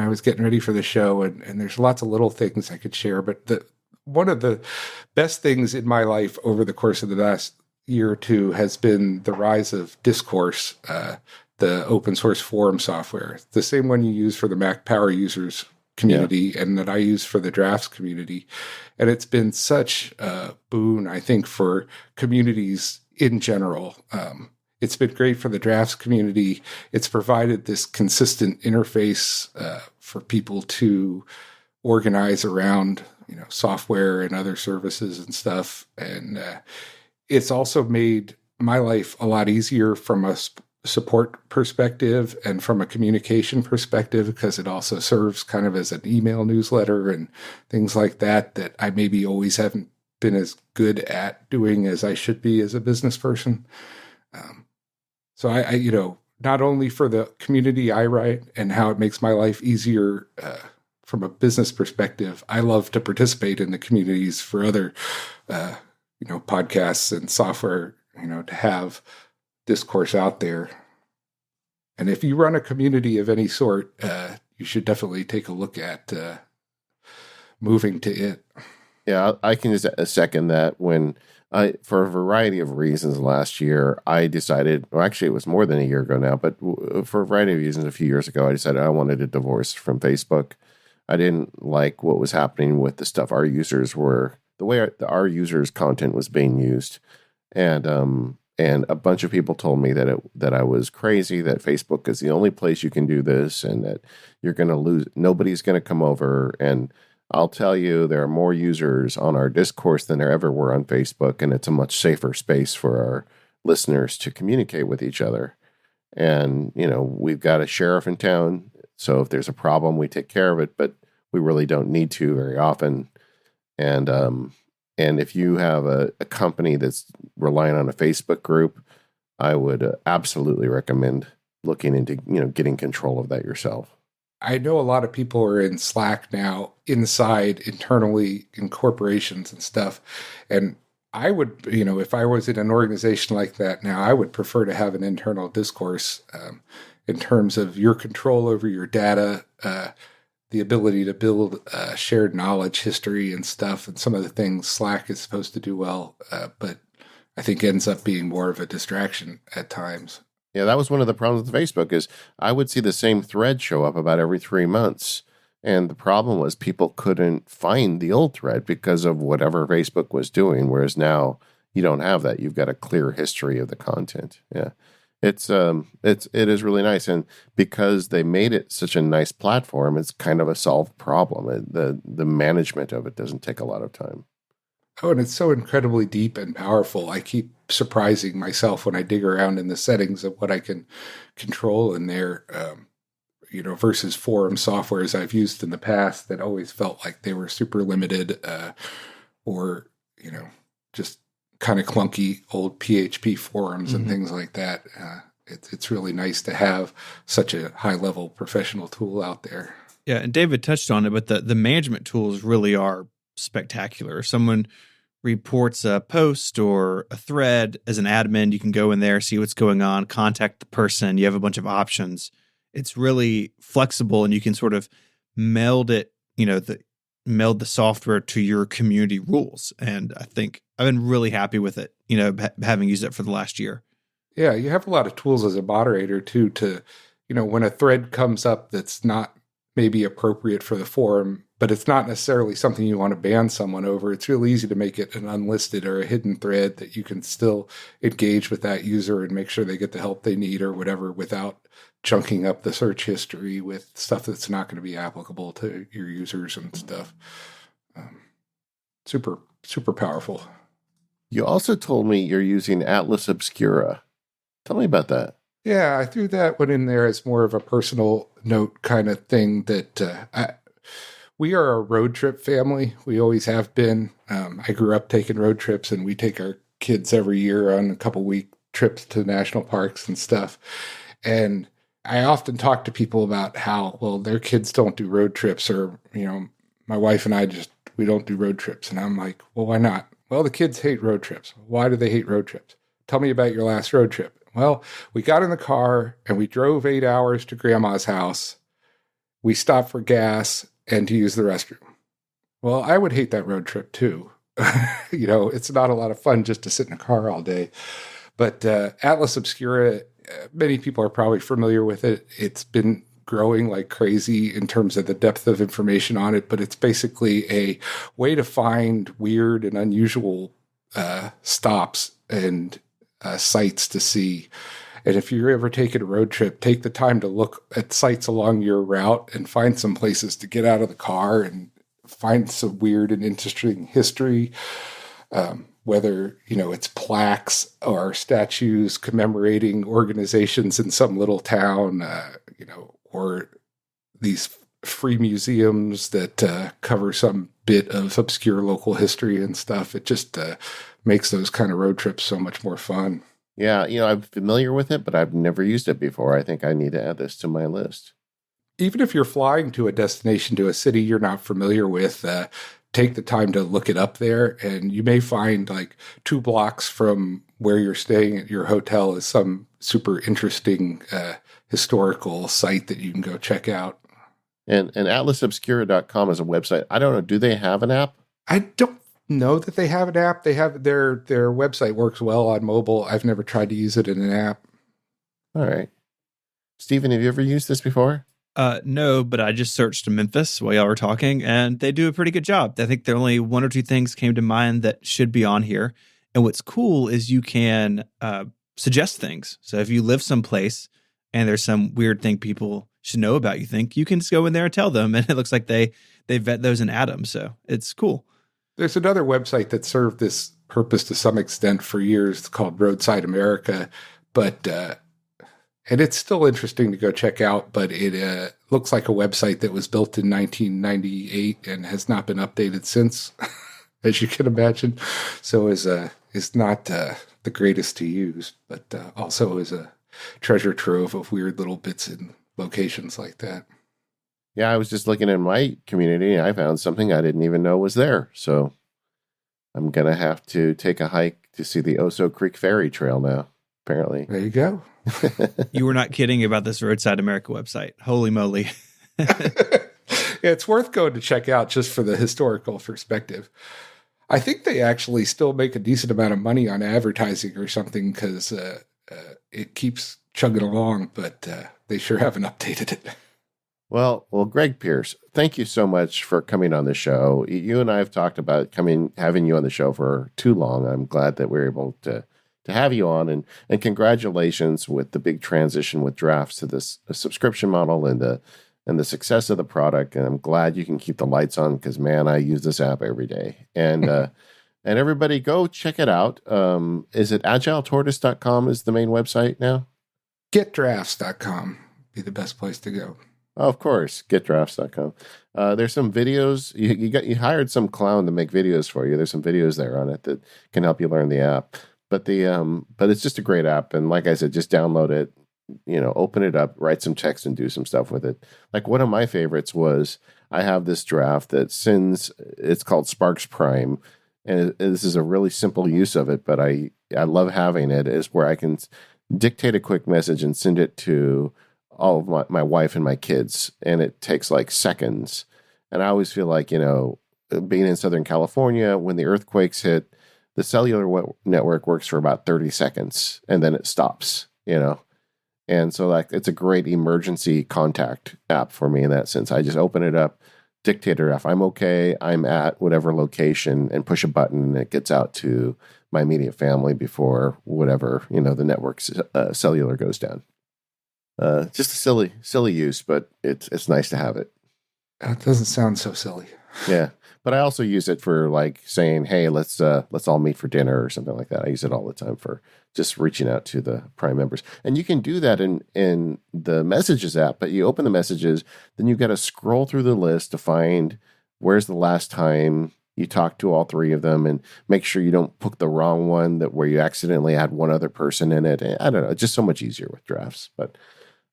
was getting ready for the show, and there's lots of little things I could share, but one of the best things in my life over the course of the last year or two has been the rise of Discourse, the open source forum software, the same one you use for the Mac Power Users community and that I use for the drafts community. And it's been such a boon, I think, for communities in general. It's been great for the drafts community. It's provided this consistent interface for people to organize around, software and other services and stuff. And it's also made my life a lot easier from a support perspective and from a communication perspective, because it also serves kind of as an email newsletter and things like that I maybe always haven't been as good at doing as I should be as a business person. So I not only for the community I write and how it makes my life easier from a business perspective, I love to participate in the communities for other, podcasts and software, to have Discourse out there. And if you run a community of any sort, you should definitely take a look at moving to it. Yeah, I can just second that. When for a variety of reasons last year, I decided, well, actually, it was more than a year ago now, but for a variety of reasons, a few years ago, I decided I wanted a divorce from Facebook. I didn't like what was happening with the stuff our users were, the way our users' content was being used, and a bunch of people told me that I was crazy, that Facebook is the only place you can do this, and that you're going to lose. Nobody's going to come over. And I'll tell you, there are more users on our discourse than there ever were on Facebook, and it's a much safer space for our listeners to communicate with each other. And, we've got a sheriff in town, so if there's a problem, we take care of it, but we really don't need to very often. And if you have a company that's relying on a Facebook group, I would absolutely recommend looking into, getting control of that yourself. I know a lot of people are in Slack now, inside, internally, in corporations and stuff. And I would, if I was in an organization like that now, I would prefer to have an internal discourse in terms of your control over your data, the ability to build shared knowledge history and stuff, and some of the things Slack is supposed to do well, but I think ends up being more of a distraction at times. Yeah, that was one of the problems with Facebook is I would see the same thread show up about every 3 months. And the problem was people couldn't find the old thread because of whatever Facebook was doing. Whereas now you don't have that. You've got a clear history of the content. Yeah. It is really nice. And because they made it such a nice platform, it's kind of a solved problem. The management of it doesn't take a lot of time. Oh, and it's so incredibly deep and powerful. I keep surprising myself when I dig around in the settings of what I can control in there, versus forum softwares I've used in the past that always felt like they were super limited or, just kind of clunky old PHP forums and things like that. It's really nice to have such a high-level professional tool out there. Yeah, and David touched on it, but the management tools really are spectacular. If someone reports a post or a thread as an admin, you can go in there, see what's going on, contact the person. You have a bunch of options. It's really flexible, and you can sort of meld it, meld the software to your community rules. And I think I've been really happy with it, having used it for the last year. Yeah, you have a lot of tools as a moderator too to, when a thread comes up that's not maybe appropriate for the forum, but it's not necessarily something you want to ban someone over. It's real easy to make it an unlisted or a hidden thread that you can still engage with that user and make sure they get the help they need or whatever without chunking up the search history with stuff that's not going to be applicable to your users and stuff. Super, super powerful. You also told me you're using Atlas Obscura. Tell me about that. Yeah, I threw that one in there as more of a personal note kind of thing that we are a road trip family. We always have been. I grew up taking road trips, and we take our kids every year on a couple week trips to national parks and stuff. And I often talk to people about how, well, their kids don't do road trips, or, my wife and I we don't do road trips. And I'm like, well, why not? Well, the kids hate road trips. Why do they hate road trips? Tell me about your last road trip. Well, we got in the car and we drove 8 hours to grandma's house. We stopped for gas and to use the restroom. Well, I would hate that road trip too. It's not a lot of fun just to sit in a car all day. But Atlas Obscura, many people are probably familiar with it. It's been growing like crazy in terms of the depth of information on it, but it's basically a way to find weird and unusual stops and sites to see. And if you're ever taking a road trip, take the time to look at sites along your route and find some places to get out of the car and find some weird and interesting history, whether, it's plaques or statues commemorating organizations in some little town, or these free museums that cover some bit of obscure local history and stuff. It just makes those kind of road trips so much more fun. Yeah, I'm familiar with it, but I've never used it before. I think I need to add this to my list. Even if you're flying to a destination, to a city you're not familiar with, take the time to look it up there, and you may find like 2 blocks from where you're staying at your hotel is some super interesting historical site that you can go check out. And atlasobscura.com is a website. I don't know. Do they have an app? I don't know that they have an app. They have their website works well on mobile. I've never tried to use it in an app. All right. Stephen, have you ever used this before? No, but I just searched Memphis while y'all were talking, and they do a pretty good job. I think there are only one or two things came to mind that should be on here. And what's cool is you can suggest things. So if you live someplace and there's some weird thing people should know about, you can just go in there and tell them, and it looks like they vet those and add them. So it's cool. There's another website that served this purpose to some extent for years. It's called Roadside America, but and it's still interesting to go check out, but it looks like a website that was built in 1998 and has not been updated since, as you can imagine. So is not the greatest to use, but also is a treasure trove of weird little bits and locations like that. Yeah, I was just looking in my community and I found something I didn't even know was there. So I'm going to have to take a hike to see the Oso Creek Ferry Trail now, apparently. There you go. You were not kidding about this Roadside America website. Holy moly. Yeah, it's worth going to check out just for the historical perspective. I think they actually still make a decent amount of money on advertising or something because it keeps chugging along, but they sure haven't updated it. Well, Greg Pierce, thank you so much for coming on the show. You and I have talked about having you on the show for too long. I'm glad that we're able to have you on, and congratulations with the big transition with Drafts to this subscription model and the success of the product. And I'm glad you can keep the lights on because, man, I use this app every day. And and everybody go check it out. Is it agiletortoise.com is the main website now? Getdrafts.com be the best place to go. Oh, of course, getdrafts.com. There's some videos. You hired some clown to make videos for you. There's some videos there on it that can help you learn the app. But but it's just a great app. And like I said, just download it, open it up, write some text and do some stuff with it. Like one of my favorites was I have this draft that it's called Sparks Prime. And this is a really simple use of it, but I love having it is where I can dictate a quick message and send it to all of my wife and my kids. And it takes like seconds. And I always feel like, being in Southern California, when the earthquakes hit, the cellular network works for about 30 seconds and then it stops, And so like it's a great emergency contact app for me in that sense. I just open it up, dictate it. If I'm okay, I'm at whatever location and push a button and it gets out to my immediate family before whatever, the network's cellular goes down. Just a silly use, but it's nice to have it. That doesn't sound so silly. Yeah. But I also use it for like saying, hey, let's all meet for dinner or something like that. I use it all the time for just reaching out to the Prime members. And you can do that in the Messages app, but you open the messages, then you've got to scroll through the list to find where's the last time you talked to all three of them and make sure you don't pick the wrong one where you accidentally had one other person in it. I don't know. It's just so much easier with Drafts. But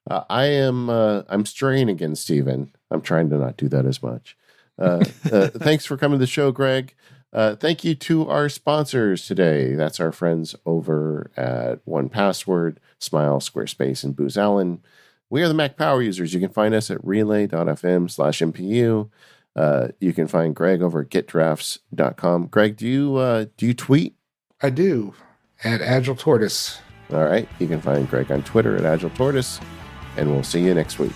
I'm straying again, Stephen. I'm trying to not do that as much. Thanks for coming to the show, Greg. Thank you to our sponsors today. That's our friends over at 1Password, Smile, Squarespace, and Booz Allen. We are the Mac Power Users. You can find us at relay.fm/MPU. You can find Greg over at getdrafts.com. Greg, do you tweet? I do, at Agile Tortoise. All right. You can find Greg on Twitter at Agile Tortoise, and we'll see you next week.